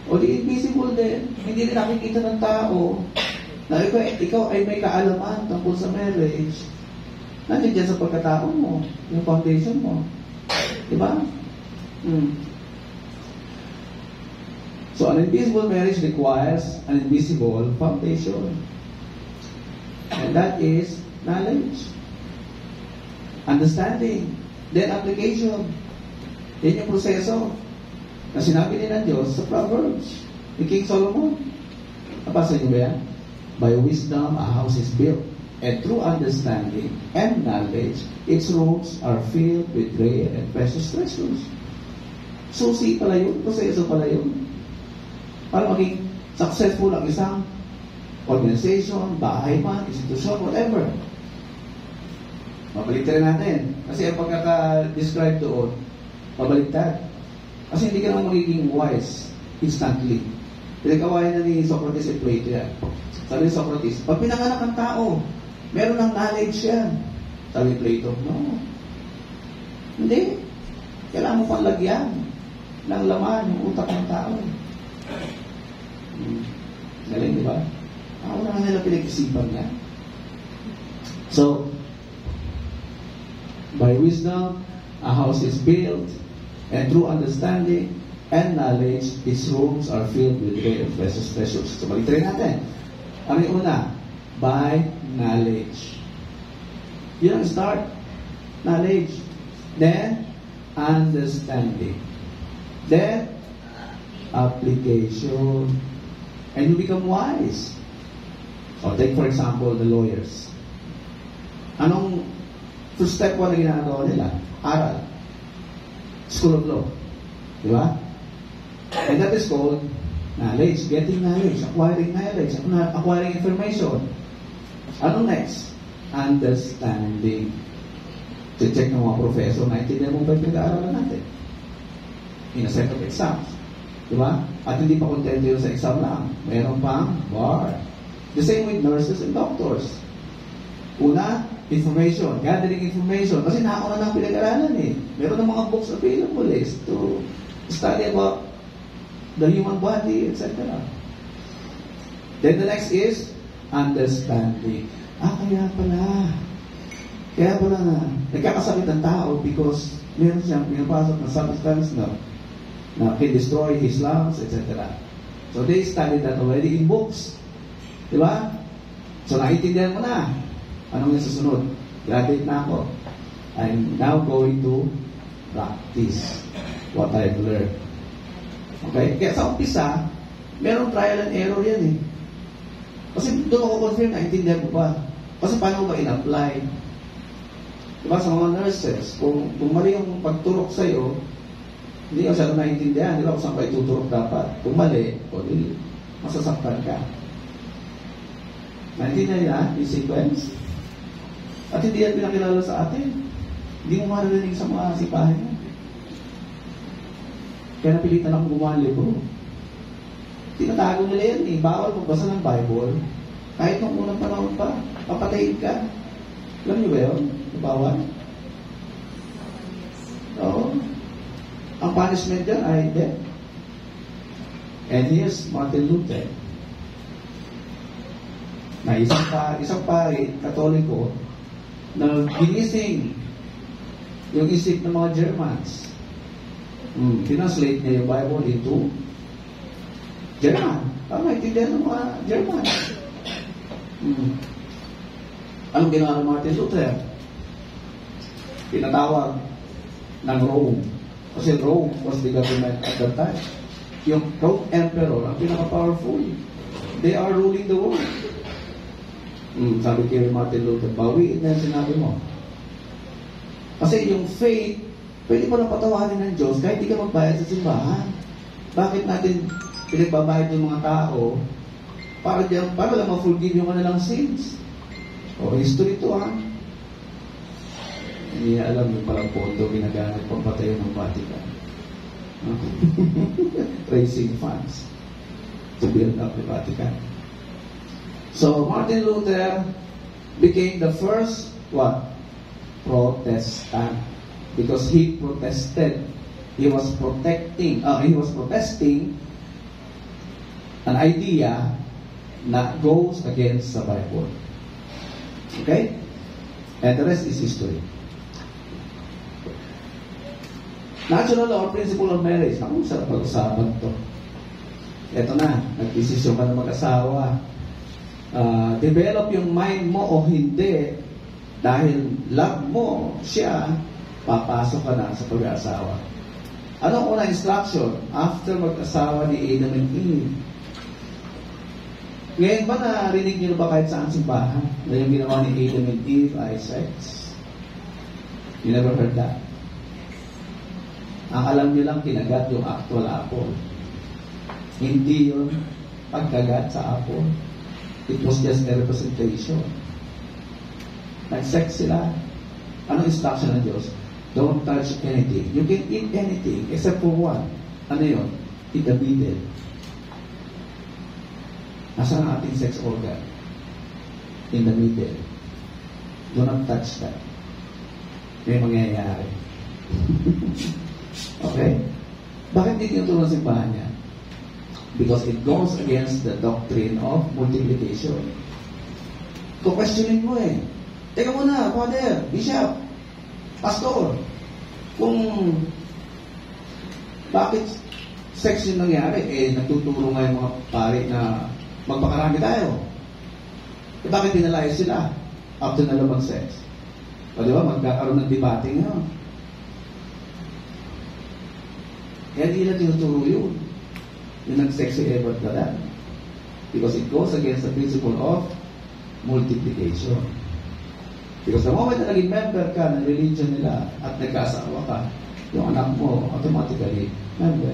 O di invisible din. Hindi rin nakikita ng tao na ikaw ay may kaalaman tungkol sa marriage. Nandiyan dyan sa pagkatao mo, yung foundation mo. Diba? So, an invisible marriage requires an invisible foundation. And that is knowledge. Understanding. Then application. Yan yung proseso na sinabi ni ng Diyos sa Proverbs. Ni King Solomon. Napasa niyo ba yan? By wisdom, a house is built. And through understanding and knowledge, its rooms are filled with rare and precious treasures. Susi pala yun, proseso pala yun. Para maging successful ang isang organization, bahay man, institution, whatever. Mabaliktad natin. Kasi ang pagkaka-describe doon, mabaliktad. Kasi hindi ka naman magiging wise instantly. Pinag-awayan na ni Socrates at Plato yan. Sabi ni Socrates, pag pinanganak ang tao, meron ng knowledge yan. Sabi ni Plato, no. Hindi. Kailangan mo pang lagyan ng laman yung utak ng tao. Galing, di ba? Ako na nila pinag-isipan niya. So, by wisdom, a house is built, and through understanding and knowledge, its rooms are filled with rare and precious treasures. So, baliktrin natin. Ano yung una? By knowledge. Yun ang start. Knowledge. Then, understanding. Then, application. And you become wise. So, take for example, the lawyers. Anong first step 1 na ginagawa nila? Aral. School of Law. Di ba? And that is called knowledge. Getting knowledge. Acquiring knowledge. Acquiring information. Ano next? Understanding. Check ng mga professor, naintindihan mo ba yung pinag-aaralan natin? In a set of exams. Di ba? At hindi pa kontento yun sa exam lang. Mayroon pang bar. The same with nurses and doctors. Una, information. Gathering information. Kasi nakauna na pinag-aralan eh. Meron ng mga books available to study about the human body, etc. Then the next is understanding. Kaya pala nagkakasakit ang tao because meron siyang pinapasok na substance na can destroy his lungs, etc. So they studied that already in books. Diba? So naiintindihan mo na. Anong yung susunod? Graduate na ako. I'm now going to practice what I've learned. Okay? Kaya sa umpisa, merong trial and error yan eh. Kasi doon ako confirm na intindihan mo ba? Kasi paano ba in-apply? Diba sa mga nurses, kung mali yung pagturok sa'yo, hindi ka masyadong naiintindihan. Di ba kung saan ka ituturok dapat? Kung mali, di masasaktan ka. Naintindihan na yung sequence? At hindi yan pinakilala sa atin. Hindi mo maririnig sa mga sipahin mo. Kaya napilitan akong gumawa ng libro. Tinatago nila yan eh. Bawal magbasa ng Bible. Kahit nung unang panahon pa, papatayin ka. Alam niyo ba yun? Bawal. Oo. Ang punishment dyan ay death. And here's Martin Luther. Na isang pari, Katoliko, na ginising yung isip ng mga Germans. Tinanslate niya yung Bible into German. Para maintindihan ng mga German. Anong ginawa ng Martin Luther? Pinatawag ng Rome. Kasi Rome was the government at that time. Yung Rome Emperor, ang pinaka-powerful. They are ruling the world. Sabi kay Martin Luther, bawiin na yung sinabi mo. Kasi yung faith, pwede mo lang patawarin ng Diyos kahit di ka magbayad sa simbahan. Bakit natin pinagbabayad ng mga tao para lang ma-forgive yung kanilang sins? O, history to Hindi niya alam yung palang pondo ginagamit pang patayo ng Vatican. Raising funds to build up the Vatican. So, Martin Luther became the first, Protestant. Because he protested. He was protesting an idea that goes against the Bible. Okay? And the rest is history. Natural law or principle of marriage. Naku, sarap pag-usapan to. Ito na, nag-desisyon ka na mag-asawa. Develop yung mind mo o hindi dahil love mo siya, papasok ka na sa pag-asawa. Anong unang instruction after mag-asawa ni Adam and Eve? Ngayon ba narinig niyo ba kahit saan simbahan na yung ginawa ni Adam and Eve ay sex? You never heard that? Ang alam niyo lang, kinagat yung actual apple. Hindi yun pagkagat sa apple. It was just a representation. Nag-sex sila. Anong instruction ng Diyos? Don't touch anything. You can eat anything except for one. Ano yun? Eat the middle. Nasaan ang ating sex organ? In the middle. Do not touch that. May mangyayari. Okay? Bakit hindi tinutulong sa simbahan niya? Because it goes against the doctrine of multiplication. Questionin mo eh. Teka muna, Father, Bishop, Pastor, kung bakit sex yung nangyari, nagtuturo nga yung mga pari na magpakarami tayo. Bakit pinalayas sila after na lumang sex? O di ba, magkakaroon ng debate ngayon. Kaya hindi na tinuturo yun. Yung nag-sex si Eva at Adan. Because it goes against the principle of multiplication. Because the moment na naging member ka ng religion nila at nagkasawa ka, yung anak mo automatically member.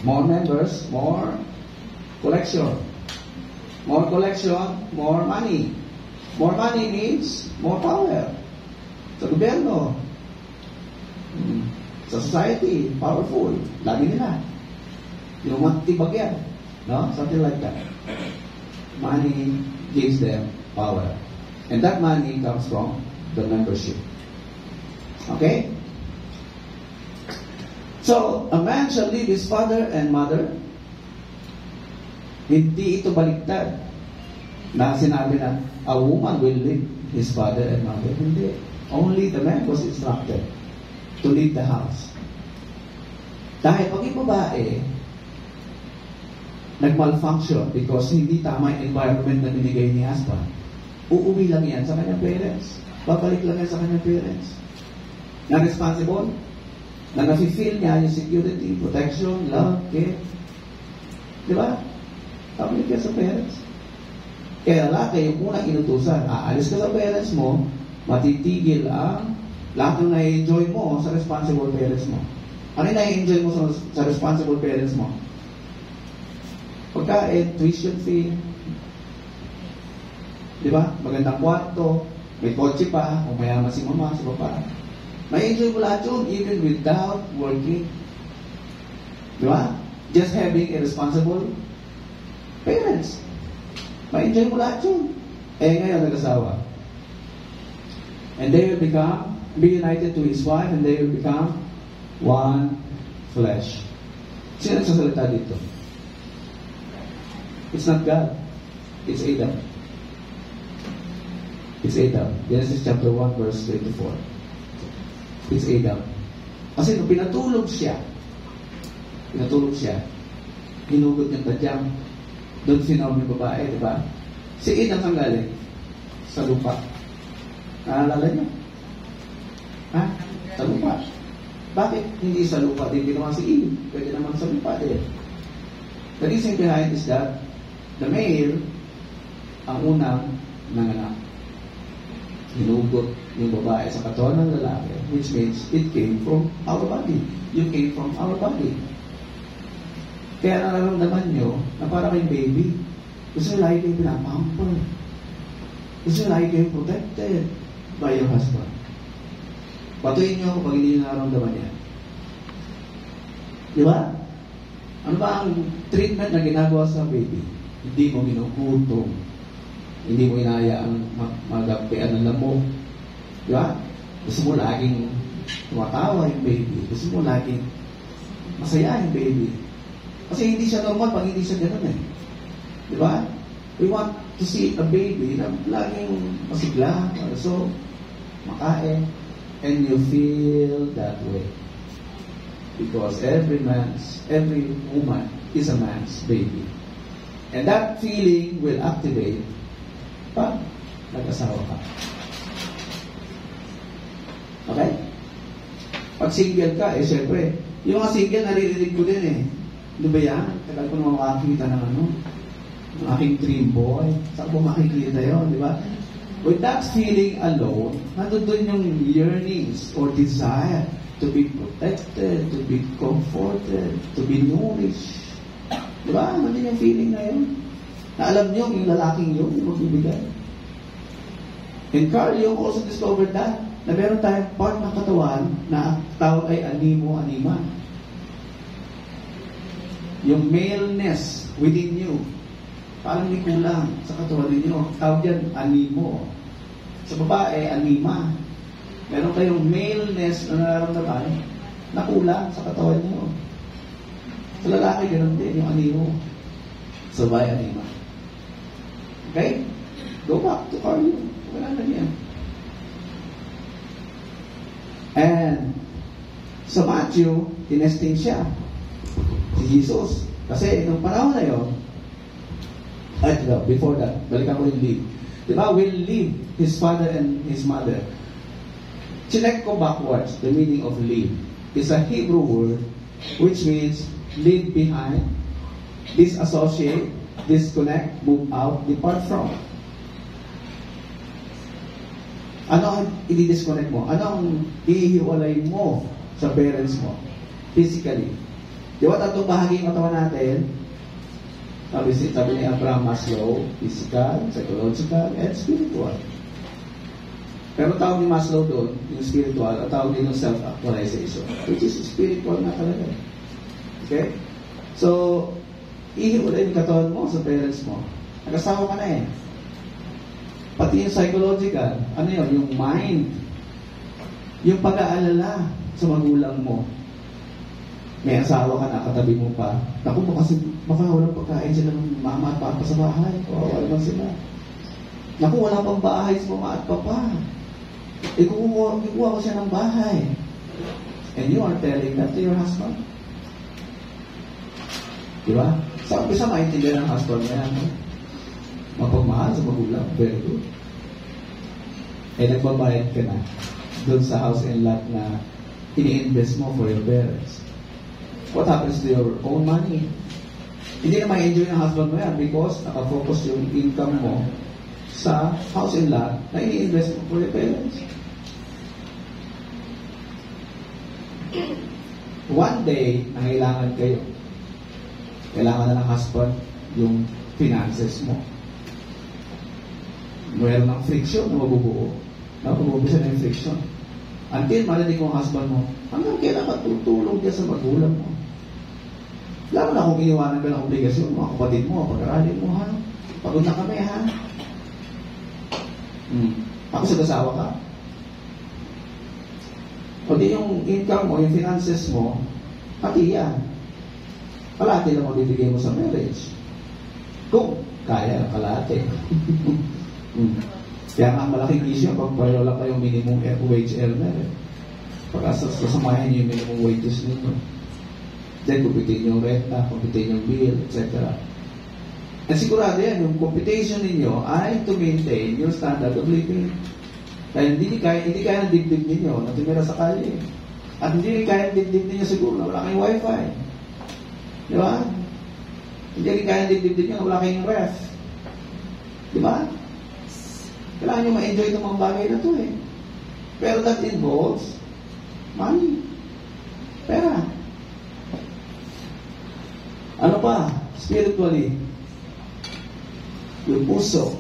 More members, more collection. More collection, more money. More money means more power. Sa gobyerno. Sa society, powerful. Lagi nila. You want tibag yan. No? Something like that. Money gives them power. And that money comes from the membership. Okay? So, a man shall leave his father and mother. Hindi ito baliktad. Na sinabi na, a woman will leave his father and mother. Hindi. Only the man was instructed to leave the house. Dahil pag yung babae nag-malfunction because hindi tama yung environment na binigay ni husband, uuwi lang yan sa kanyang parents. Babalik lang yan sa kanyang parents. Na responsible, na nafe-feel niya yung security, protection, love, care. Di ba? Babalik yan sa parents. Kaya lalaki yung unang inutusan, aalis ka sa parents mo, matitigil ang lahat ng na-enjoy mo sa responsible parents mo. Ano yung na-enjoy mo sa responsible parents mo? Pagkain, tuition fee, di ba? Magandang kwarto, may kotse pa, o mayaman si mama, si papa. May-enjoy mo lahat yun, even without working. Di ba? Just having a responsible parents. May-enjoy mo lahat yun. Ngayon, nag-asawa. And they will be united to his wife, and they will become one flesh. Sino nagsasalita dito? It's not God. It's Adam. It's Adam. Genesis chapter 1 verse 24. It's Adam. Kasi nung pinatulog siya, hinugot yung tadyang, doon sinawag yung babae, di ba? Si Adam saan galing? Sa lupa. Naalala niyo? Ha? Sa lupa. Bakit hindi sa lupa din ginawa si Eve? Pwede naman sa lupa din. The reason behind is that the male ang unang nanganak. Hinugot yung babae sa katawan ng lalaki, which means it came from our body. You came from our body. Kaya nararamdaman nyo na parang may baby. Gusto nyo lagi kayo pinapamper. Gusto nyo lagi kayo protected by your husband. Patuloy nyo pag hindi nyo nararamdaman yan. Di ba? Ano ba ang treatment na ginagawa sa baby? Hindi mo ginugutom. Hindi mo inaayaan magapian ng lamok. Di ba? Gusto mo laging tumatawa yung baby. Gusto mo laging masaya yung baby. Kasi hindi siya normal pag hindi siya gano'n eh. Di ba? We want to see a baby na laging masigla, so makain, and you feel that way. Because every woman is a man's baby. And that feeling will activate pag nag-asawa ka. Okay? Pag single ka, syempre, yung mga single naririnig ko din eh. Di ba yan? Tagal ko naman makakita ng ng aking dream boy. Saan ko makikita yun, di ba? With that feeling alone, nandun yung yearnings or desire to be protected, to be comforted, to be nourished. Di ba? Nandun yung feeling na yun. Na alam niyo, yung lalaking yun, yung magbibigay. And Carl Jung also discovered that, na meron tayong part ng katawan na tawag ay animo-anima. Yung maleness within you, parang may kulang sa katawan ninyo. Tawag yan, animo. Sa babae, anima. Meron kayong maleness na nararamdaman na kulang sa katawan niyo. Sa lalaki, ganun din yung animo. Sa babae, anima. Okay? Go back to Carl Jung. Wala na yan. And sa Matthew, tinesting siya. Si Jesus. Kasi nung panahon na yun, before that, balikan ko yung leave. Diba? Will leave his father and his mother. Chinek ko backwards, the meaning of leave. It's a Hebrew word which means leave behind, disassociate, disconnect, move out, depart from. Ano ang i-disconnect mo? Ano ang ihiwalay mo sa parents mo? Physically. Di ba tatlong bahagi ng katawan natin? Sabi ni Abraham Maslow, physical, psychological, and spiritual. Pero tawag ni Maslow doon, yung spiritual, at tawag din yung self-actualization, which is spiritual na talaga. Okay? So, ihiwalay yung katawan mo sa parents mo. Nag-asawa ka na eh. Pati yung psychological, ano yun? Yung mind. Yung pag-aalala sa magulang mo. May asawa ka na, katabi mo pa. Naku, baka walang pagkain sila ng mama at papa sa bahay. Kawawa naman sila. Naku, wala pang bahay sa mama at papa. Kukuha ko siya ng bahay. And you are telling that to your husband. Diba? Sa umpisa, maintindihan ng husband na yan. Mapagmahal sa magulang. Very good. Eh, nagbabayad ka na doon sa house and lot na ini-invest mo for your parents. What happens to your own money? Hindi na ma-enjoy ng husband mo yan because nakafocus yung income mo sa house and lot na ini-invest mo for your parents. One day, nangailangan kayo. Kailangan na ng husband yung finances mo. Mayroon ng friction na mabubuo. Napabubuo siya ng friction. Until marinig mo ang husband mo, hanggang kailan ka tutulong ka sa magulang mo. Lalo na kung iniwanan ka ng obligasyon, mga kapatid mo, pag-aralin mo, ha? Pagod na kami, ha? Ako sa asawa ka. O di yung income mo, yung finances mo, pati yan. Kalahati lang magbibigay mo sa marriage. Kung kaya ng kalahati. Kaya nga malaking issue pag wala kayong minimum wage earner. Pag sasamahin nyo yung minimum wages ninyo. Then kumpitin yung renta, kumpitin yung bill, etc. At sigurado yan, yung computation ninyo ay to maintain your standard of living. Kaya hindi kaya ng dibdib ninyo na tumira sa kalye. At hindi kaya ng dibdib ninyo siguro na wala kayong wifi. Di ba? Hindi kaya ng dibdib ninyo na wala kayong ref. Di ba? Kailangan nyo ma-enjoy itong mga bagay na ito eh. Pero that involves money. Pera. Ano pa? Spiritually. Yung puso.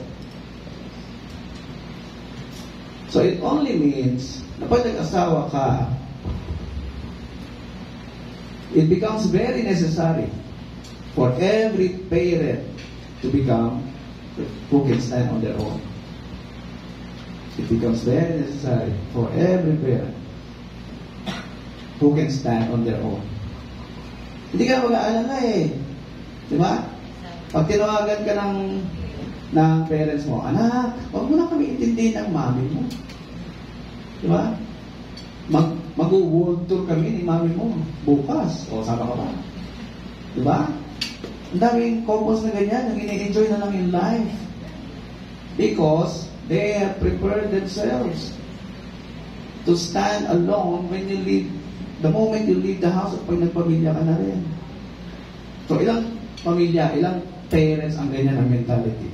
So it only means na pag nag-asawa ka, it becomes very necessary for every parent to become who can stand on their own. It becomes very necessary for every parent who can stand on their own. Hindi ka mag-aalala eh. Di ba? Pag tinawagan ka ng parents mo, anak, huwag mo na kami intindihin ng mami mo. Di ba? Mag-world tour kami ni mami mo bukas. O, sama ka ba? Di ba? Ang daming couples na ganyan, yung ini-enjoy na lang yung life. Because they have prepared themselves to stand alone when you leave, the moment you leave the house at pag nagpamilya ka na rin. So, ilang pamilya, ilang parents ang ganyan ang mentality?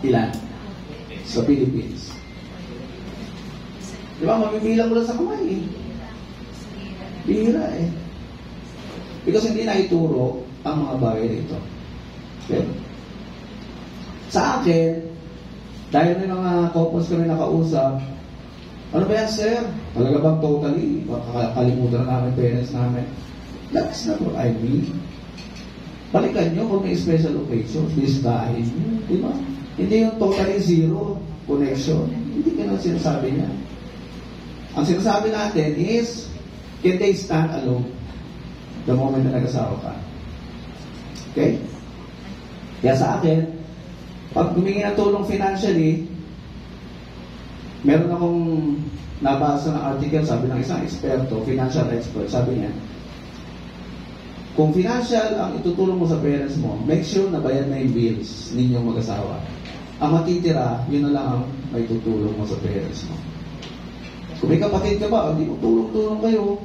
Ilan? Sa Philippines. Di ba, mabibilang mo lang sa kamay eh. Bihira eh. Because hindi na ituro ang mga bagay nito. Okay? Sa akin, dahil may mga couples kami nakausap, ano ba yan, sir? Talaga bang totally? Kalimutan na namin parents namin. That's not what I mean. Balikan nyo kung may special occasions, listahin nyo, di ba? Hindi yung totally zero connection. Hindi ganun sinasabi niya. Ang sinasabi natin is, can they stand alone the moment na nag-asawa ka? Okay? Kaya sa akin, pag humingi ng tulong financially, meron akong nabasa ng article, sabi ng isang eksperto, financial expert, sabi niya, kung financial ang itutulong mo sa parents mo, make sure na bayad na yung bills ninyong mag-asawa. Ang matitira, yun na lang ang may tutulong mo sa parents mo. Kung may kapatid ka ba, hindi mo tulong-tulong kayo.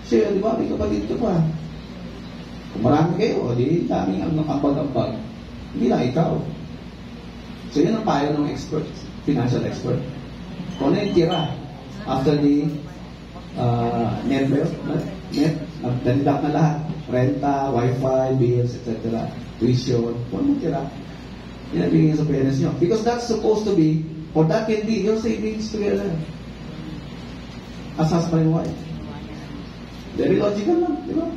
Kasi, di ba, may kapatid ka pa. Kung marami kayo, di daming ang ambag-ambag. Hindi lang ikaw. So, yun ang payo ng expert, financial expert. Kung ano yung tira after the net, nadidak na lahat. Renta, wifi, bills, etc. Tuition, kung ano tira. Yan ang bigyan sa parents nyo. Because that's supposed to be, or that can be, your savings together. As husband and wife. Very logical lang, di ba?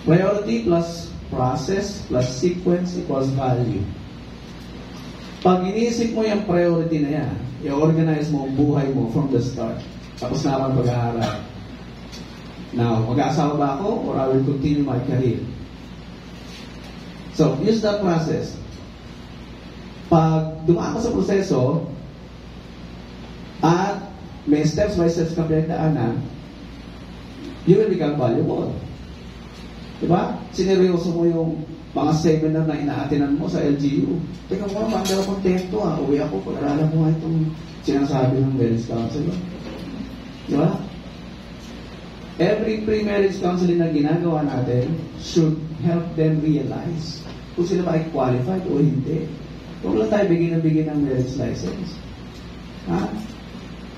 Priority plus process plus sequence equals value. Pag iniisip mo yung priority na yan, i-organize mo ang buhay mo from the start. Tapos na ako pag-aaral. Now, mag-aasawa ba ako or I will continue my career? So, use that process. Pag dumaan ka sa proseso at may steps by steps kang pinagdaanan, you will become valuable. Diba? Sineryoso mo yung mga seminar na inaatinan mo sa LGU. Teka mo, bakit ako kontento uwi ako, pag-aralan mo nga itong sinasabi ng marriage counselor. Diba? Every pre-marriage counseling na ginagawa natin should help them realize kung sila ba ay qualified o hindi. Huwag lang tayo bigyan ng marriage license.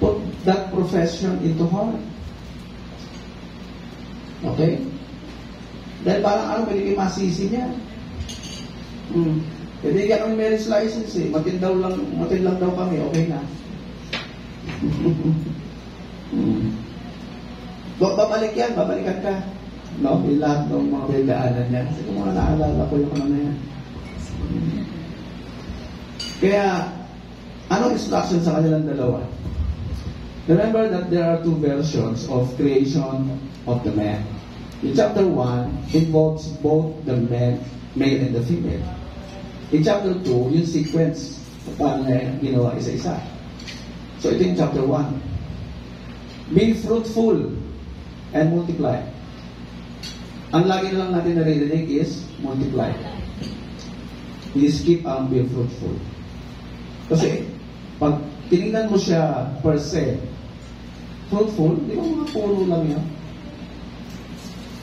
Put that profession into heart. Okay? Dahil parang pwede kayo masisi niya. Pwede ka kami marriage license eh. Matin lang daw kami, okay na. Babalikan ka. No? Yung lahat ng mga pagdaanan niya. Kasi kung mga naalala ko yung ano na yan. Kaya, anong instruction sa kanilang dalawa? Remember that there are two versions of creation of the man. In chapter 1, involves both the male and the female. In chapter 2, yung sequence, paano na ginawa isa-isa. So ito yung chapter 1. Be fruitful and multiply. Ang lagi na lang natin naririnig is multiply. Please skip ang be fruitful. Kasi, pag tinignan mo siya per se, fruitful, di ba mga puro lang yan?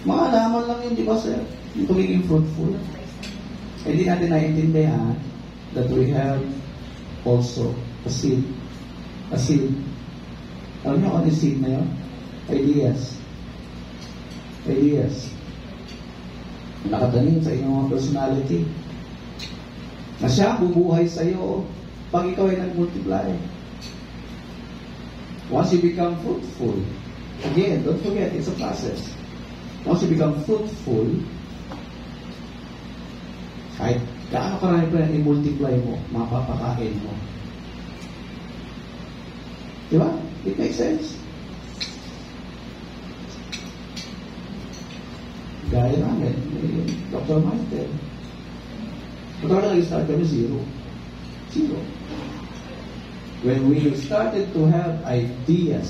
Mga alaman lang yun, di ba sir? Yung pagiging fruitful. Hindi natin naiintindihan that we have also a seed. A seed. Alam niyo kung ano yung seed na yun? Ideas. Ideas. Nakatanim sa inyong mga personality. Na siya bubuhay sa iyo pag ikaw ay nag-multiply. Once you become fruitful, again, don't forget, it's a process. Once you become fruitful, kahit gaano karami pa yan i-multiply mo, mapapakain mo. Diba? It makes sense. Gaya namin, Dr. Michael. Pagkakala nag-start kami, zero. When we started to have ideas,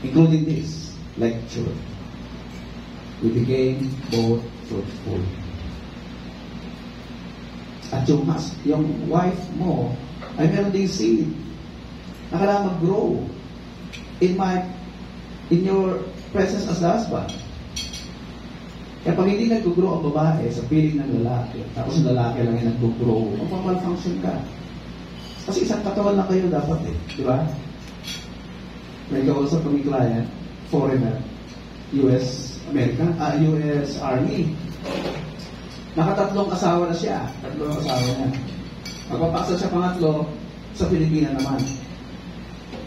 including this lecture, we became both fruitful. At yung wife mo ay meron ding seed na kailangan mag-grow. In your presence as the husband. Kaya pag hindi nag-grow ang babae sa piling ng lalaki, tapos ang lalaki lang yung nag-grow, magpamalfunction ka. Kasi isang katawan lang kayo dapat eh. Di ba? May kausap kami client, foreigner, US Army. Nakatatlong asawa na siya. Tatlong asawa niya. Magpapaksa siya pangatlo, sa Pilipinas naman.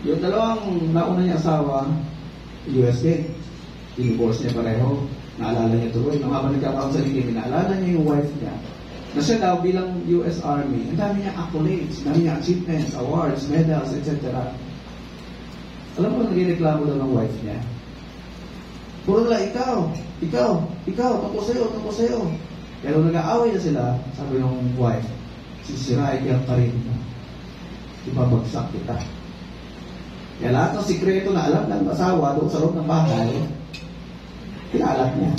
Yung dalawang nauna niya asawa, US din. Divorce niya pareho. Naalala niya tuloy. Nung habang nagkakaroon sa Pilipinas, naalala niya yung wife niya. Na siya daw bilang US Army, ang dami niya accolades, ang dami niya achievements, awards, medals, etc. Alam mo, nagreklamo daw ng wife niya. Puro lang, ikaw, tungkol sa'yo. Pero nag-aaway na sila, sabi ng wife, sisirain ka pa rin. Ibabagsak kita. Kaya lahat ng sikreto na alam ng asawa doon sa loob ng bahay, pinaalat niya.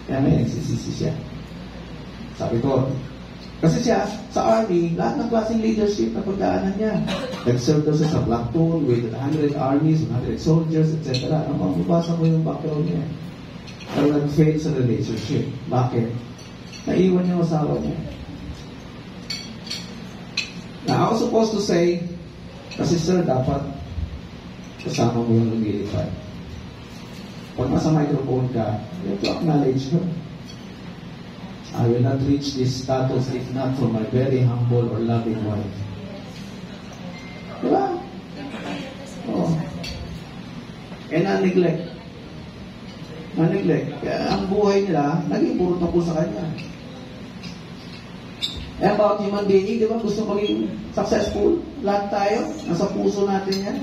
Kaya may nagsisisi siya. Sabi ko, kasi siya, sa army, lahat ng klaseng leadership na pagdaanan niya. Nag-serve daw siya sa platoon with 100 armies, 100 soldiers, etc. Ang mabasa ko yung background niya. Pero nag-fail sa relationship. Bakit? Naiwan niya ang asawa niya. Now, I was supposed to say, kasi sir, dapat kasama mo yung lumilipad. Pag nasa microphone ka, you have to acknowledge her. I will not reach this status if not for my very humble or loving wife. Diba? Oh. And na-neglect. Kaya ang buhay nila, naging puro tungkol sa kanya. And about human being, di ba? Gusto maging successful. Lahat tayo. Nasa puso natin yan.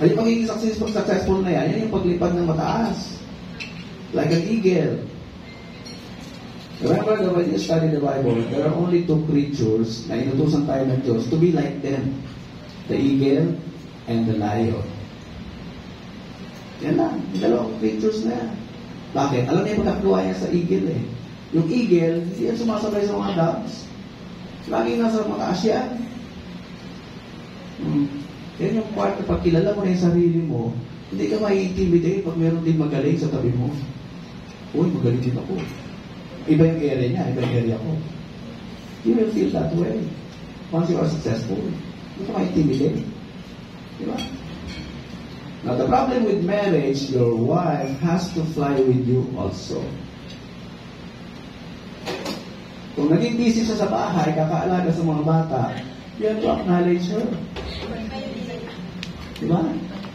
Ay, pagiging successful na yan yung paglipad ng mataas. Like an eagle. Remember that when you study the Bible, there are only two creatures na inutusan tayo ng Diyos to be like them. The eagle and the lion. Yan lang. Yung dalawang creatures na yan. Bakit? Alam niya yung pagkakluwa niya sa eagle eh. Yung eagle, hindi yan sumasabay sa mga doves. Laging nasa mataas yan. Yan yung part na pag kilala mo na yung sarili mo, hindi ka mai-intimidate pag meron din magaling sa tabi mo. Uy, magaling din ako. Iba yung area niya, iba yung area ko. You will feel that way. Once you are successful, hindi ka ma-intimidate. Diba? Now, the problem with marriage, your wife has to fly with you also. Kung naging busy siya sa bahay, kakaalaga sa mga bata, you have to acknowledge her. Diba?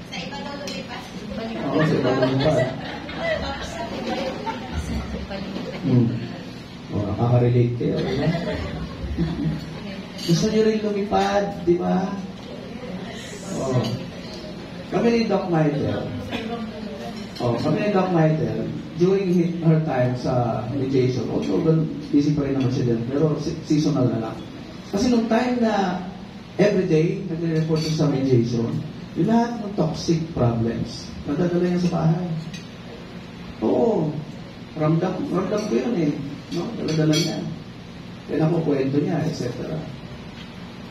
Sa iba daw lumipas. Oo, sa iba daw lumipas. Nakaka-relate kayo. Diba? Gusto niyo rin lumipad, di ba? Oh. Kami ni Doc Michael, during her time sa mediation, although busy pa rin naman siya dyan, pero seasonal na lang. Kasi nung time na everyday, nagre-report siya sa mediation, yung lahat ng toxic problems, nadadala niya sa bahay. Oo, ramdam ko yun eh. No? Dala-dala niya. Kaya ako kwento niya, etc.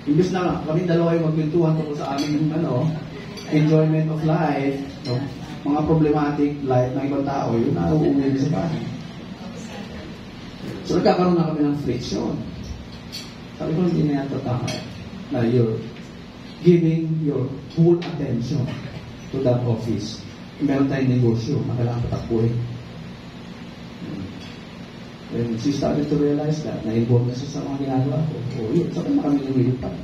Imbis na kami dalawa yung magpintuhan tungkol sa aming enjoyment of life, no? Mga problematic life ng ibang tao, yun na uuwi sa bahay. So nagkakaroon na kami ng friction. Sabi ko, hindi na yan tatama na you're giving your full attention to that office. Meron tayong negosyo na kailangan patakbuhin. And she started to realize that na-involve na siya sa mga ginagawa ko. O yun, sabay na kami lumilipad.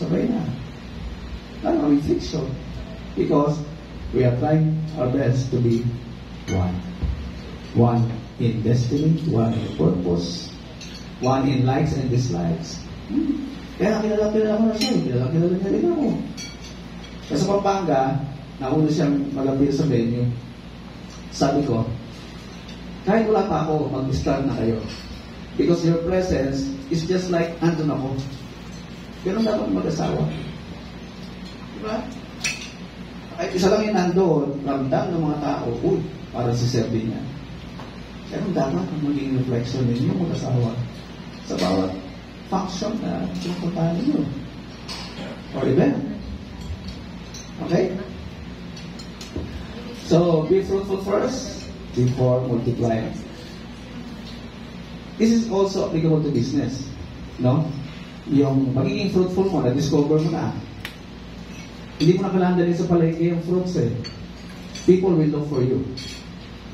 Sabay na. Lalo kami friction. Because we are trying our best to be one. One in destiny, one in purpose, one in likes and dislikes. Kaya kilala ko na siya. Kilala niya rin ako. Kaya sa Pampanga, nauna siyang mag-appear sa venue. Sabi ko, kahit wala pa ako, mag-start na kayo. Because your presence is just like andun ako. Ganun dapat mag-asawa. Diba? Kahit isa lang yung nandun, ramdam ng mga tao, uy, para si Sir din yan. Ganun dapat ang maging reflection ninyo mag-asawa sa bawat function na pinapuntahan ninyo. Or event. Okay? So, be fruitful first before multiplying. This is also applicable to business. No? Yung magiging fruitful mo, na-discover mo na. Hindi mo na kailangan dalhin sa palengke yung fruits eh. People will look for you.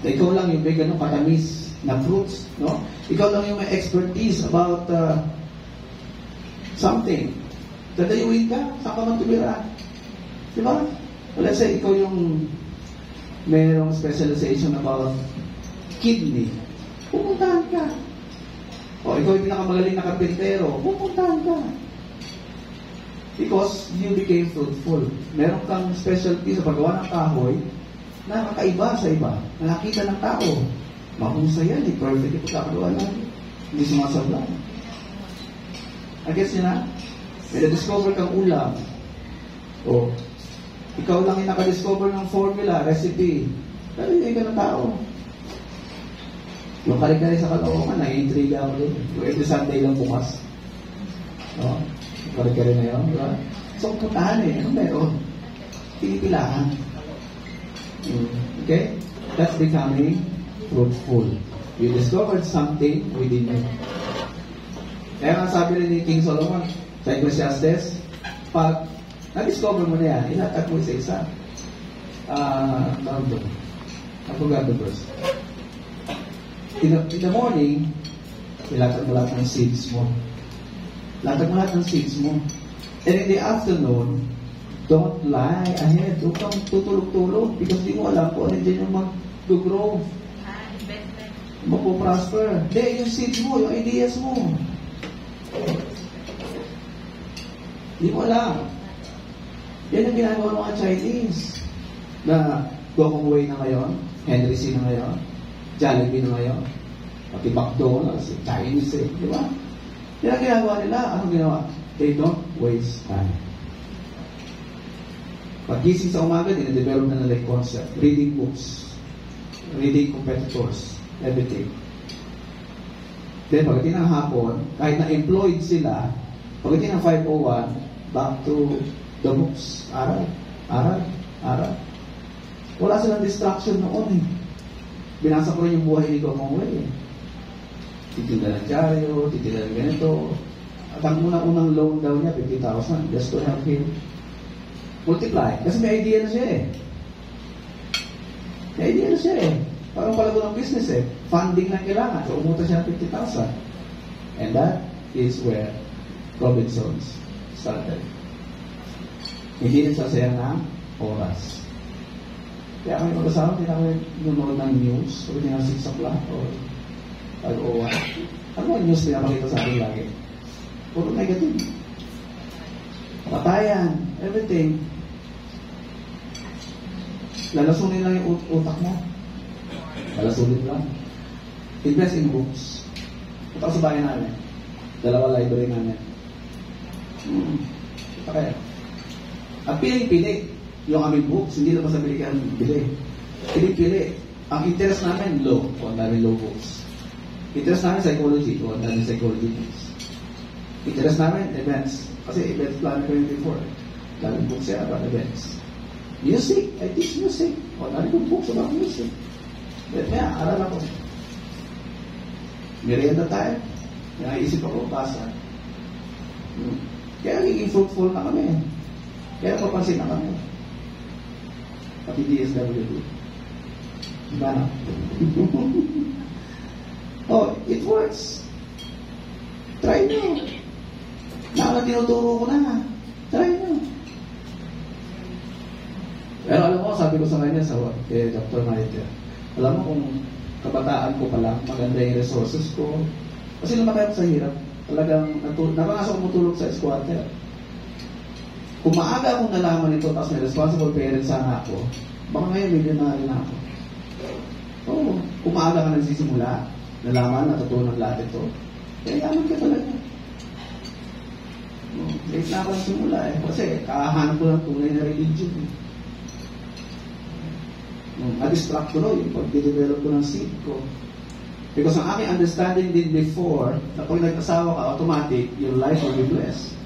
Ikaw lang yung may ganun katamis na fruits. No? Ikaw lang yung may expertise about something. Dadayuin ka, saan ka man tumira. Diba? Let's say, ikaw yung merong specialization about kidney. Pupuntahan ka. O ikaw yung pinakamagaling na karpintero. Pupuntahan ka. Because you became fruitful. Meron kang specialty sa paggawa ng kahoy na kakaiba sa iba. Na nakita ng tao. Mahusay yan. Perfect yung pagkakagawa natin. Hindi sumasabla. I guess yun na? May na-discover kang ulam. O ikaw lang yung nakadiscover ng formula, recipe. Pero hindi ka ng tao. Yung kare-kare sa Caloocan, nai-intriga ako doon. Yung every Sunday lang bukas. No? Yung kare-kare na yun, diba? So, puntahan eh. Ano meron? Pinipilahan. Okay? That's becoming fruitful. You discovered something within you. Kaya nga sabi rin ni King Solomon sa Ecclesiastes, pag na-discover mo na yan, ilatag mo isa-isa. I forgot the verse. In the morning, ilatag mo lahat ng seeds mo. Latag mo lahat ng seeds mo. And in the afternoon, don't lie ahead. Huwag kang tutulog-tulog because di mo alam kung ano dyan yung mag-grow. Magpo-prosper. Hindi, yung seeds mo, yung ideas mo. Di mo alam. Yan ang ginagawa ng mga Chinese na Gokong Wei na ngayon, Henry C. na ngayon, Jollibee na ngayon, pati McDonald's, Chinese eh, di ba? Yan ang ginagawa nila. Anong ginawa? They don't waste time. Pag-gising sa umaga, dina-develop na nila yung concept. Reading books, reading competitors, everything. Then, pagdating ng hapon, kahit na-employed sila, pagdating ng 5:01, back to the books. Aral. Wala silang distraction noon eh. Binasa ko rin yung buhay ni Gokong Wei eh. Titinda ng dyaryo, titinda ng ganito. At ang unang loan daw niya, 50,000, just to help him multiply. Kasi may idea na siya eh. Parang palago ng business eh. Funding lang kailangan. So, umuta siya ng 50,000. And that is where Robinsons started. Hindi nagsasayang ng oras. Kaya kami mag-asawa, hindi na kami nunod ng news. Sabi niya 6 o'clock or 5:01. Ano ang news pinapakita sa akin lagi? Puro negative. Patayan, everything. Lalasunin lang yung utak mo. Lalasunin lang. Invest in books. Ito sa bahay namin. 2 library namin. Ito kaya. At piling-pili yung aming books, hindi naman sa Pilipinas bili. Piling-pili. Ang interest namin, law. O ang daming law books. Interest namin, psychology. O ang daming psychology books. Interest namin, events. Kasi events plan ko yung before. Daming books siya about events. Music. I teach music. O ang daming books about music. But kaya, aral ako. Merienda tayo. Naisip ako, basa. Kaya naging fruitful na kami. Kaya papansin na kami. Pati DSWD. Diba na? Oh, it works. Try nyo. Na tinuturo ko na. Try nyo. Pero alam mo, sabi ko sa kanya, sa Dr. Maiter, alam mo kung kabataan ko pa lang, maganda yung resources ko. Kasi lumaki ako sa hirap. Talagang, napangasok ko matulog sa squatter. Kung maaga akong nalaman ito, tapos may responsible parent sana ako, baka ngayon may dinari na ako. Oo, kung maaga ka nagsisimula, nalaman, natutunan lahat ito, kaya yaman ka talaga. Late na ako nagsimula eh. Kasi kakahanap ko ng tunay na religion eh. Na-distract ko yung pag-develop ko ng seed ko. Because ang aking understanding din before, na pag nag-asawa ka, automatic, your life will be blessed.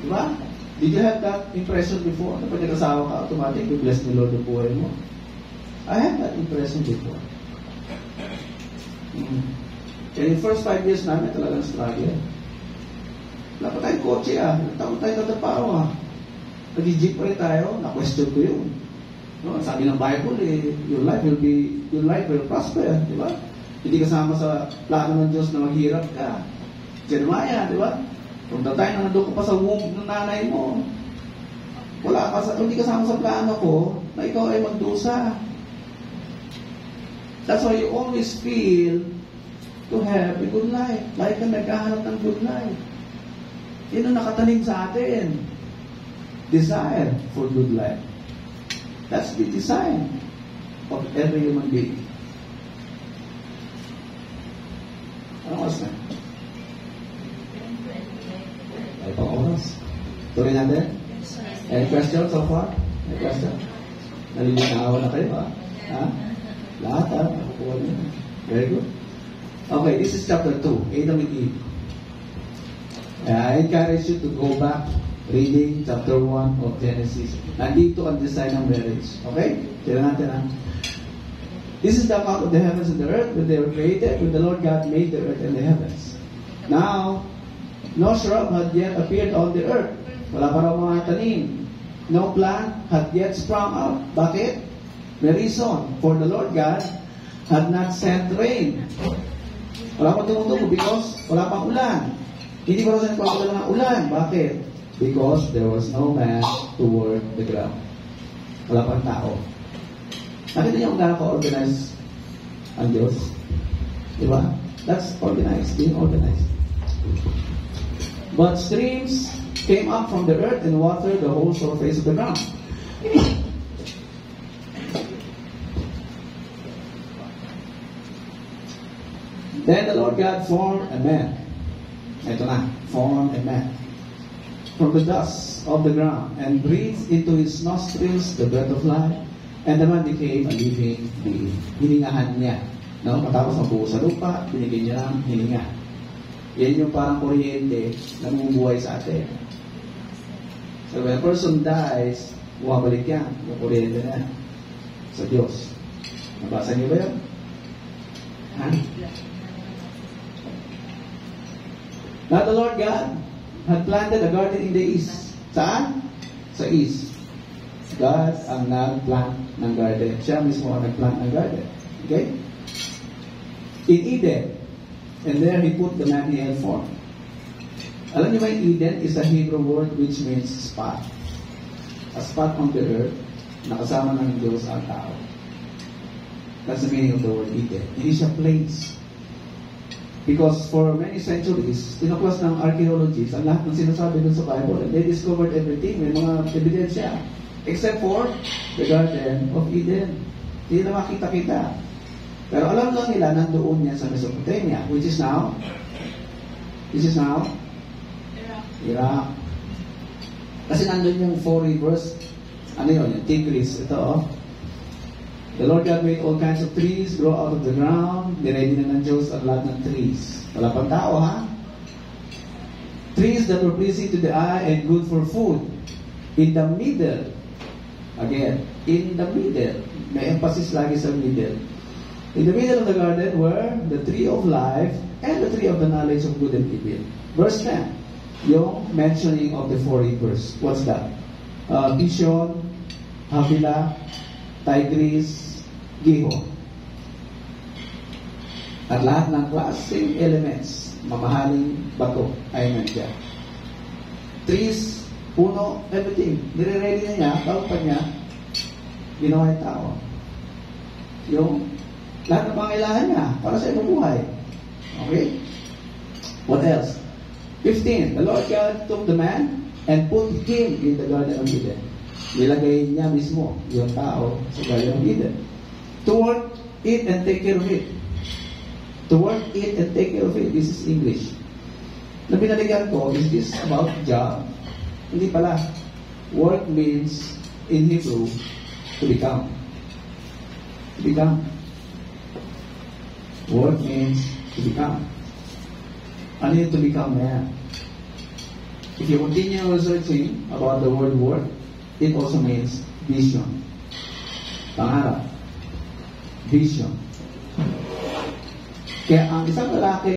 Diba? Did you have that impression before? Na pag nag-asawa ka, automatic, i-bless ni Lord ang buhay mo. I had that impression before. Kaya yung first 5 years namin talagang struggle. Wala pa tayong kotse Nagtakot tayo tatapaw Nag-jeep pa rin tayo. Na-question ko yun. No? Sabi ng Bible, your life will prosper. Di ba? Hindi kasama sa plano ng Diyos na maghirap ka. Jeremiah, di ba? Kung tatay na nandun ko pa sa womb ng nanay mo, hindi kasama sa plano ko na ikaw ay magdusa. That's why you always feel to have a good life. Like ka naghahanap ng good life. Yun ang nakatanim sa atin. Desire for good life. That's the design of every human being. Ano oras na? Ay pang oras. Tuloy natin? Any questions so far? Any questions? Nalilinawa na kayo ba? Lahat nakukuha niyo. Very good. Okay, this is chapter 2, Adam and Eve. I encourage you to go back reading chapter 1 of Genesis. Nandito ang design ng marriage. Okay? Tira natin This is the account of the heavens and the earth when they were created, when the Lord God made the earth and the heavens. Now, no shrub had yet appeared on the earth. Wala pa raw mga tanim. No plant had yet sprung up. Bakit? May reason. For the Lord God had not sent rain. Wala pa tumutubo because wala pang ulan. Hindi pa rin nagpapadala ng ulan. Bakit? Because there was no man to work the ground. Wala pang tao. Nakita niyo kung gano'n ka-organize ang Diyos? Diba? That's organized. Being organized. But streams came up from the earth and watered the whole surface of the ground. Then the Lord God formed a man. Ito na, formed a man from the dust of the ground and breathed into his nostrils the breath of life, and the man became a living being. Hiningahan niya. No? Matapos mabuo sa lupa, binigyan niya ng hininga. Yan yung parang kuryente na bumubuhay sa atin. So when a person dies, bumabalik yan. Yung kuryente na sa Diyos. Nabasa niyo ba yun? Now the Lord God had planted a garden in the east. Saan? Sa east. God ang nag-plant ng garden. Siya mismo ang nag-plant ng garden. Okay? In Eden. And there He put the man He had formed. Alam niyo ba, Eden is a Hebrew word which means spot. A spot on the earth na kasama ng Diyos ang tao. That's the meaning of the word Eden. Hindi siya place. Because for many centuries, tinuklas ng archaeologists ang lahat ng sinasabi dun sa Bible, and they discovered everything. May mga ebidensya. Except for the Garden of Eden. Hindi na makita-kita. Pero alam lang nila, nandoon yan sa Mesopotamia, which is now Iraq. Kasi nandun yung 4 rivers. Ano yun? Yung Tigris. Ito, The Lord God made all kinds of trees grow out of the ground. Niready na ng Diyos ang lahat ng trees. Wala pang tao, Trees that were pleasing to the eye and good for food. In the middle, again, in the middle, may emphasis lagi sa middle. In the middle of the garden were the tree of life and the tree of the knowledge of good and evil. Verse 10, yung mentioning of the 4 rivers. What's that? Pishon, Havilah, Tigris, Gihon. At lahat ng klaseng elements, mamahaling bato ay nandiyan. Trees, puno, everything. Nire-ready na niya, bago pa niya, ginawa yung tao. Yung lahat ng pangailangan niya para sa ibang buhay. Okay? What else? 15. The Lord God took the man and put him in the Garden of Eden. Nilagay niya mismo yung tao sa Garden of Eden. To work it and take care of it. To work it and take care of it. This is English. Na binalikan ko, is this about job? Hindi pala. Work means, in Hebrew, to become. To become. Work means to become. Ano yung to become na yan? If you continue researching about the word work, it also means vision. Pangarap. Vision. Kaya ang isang lalaki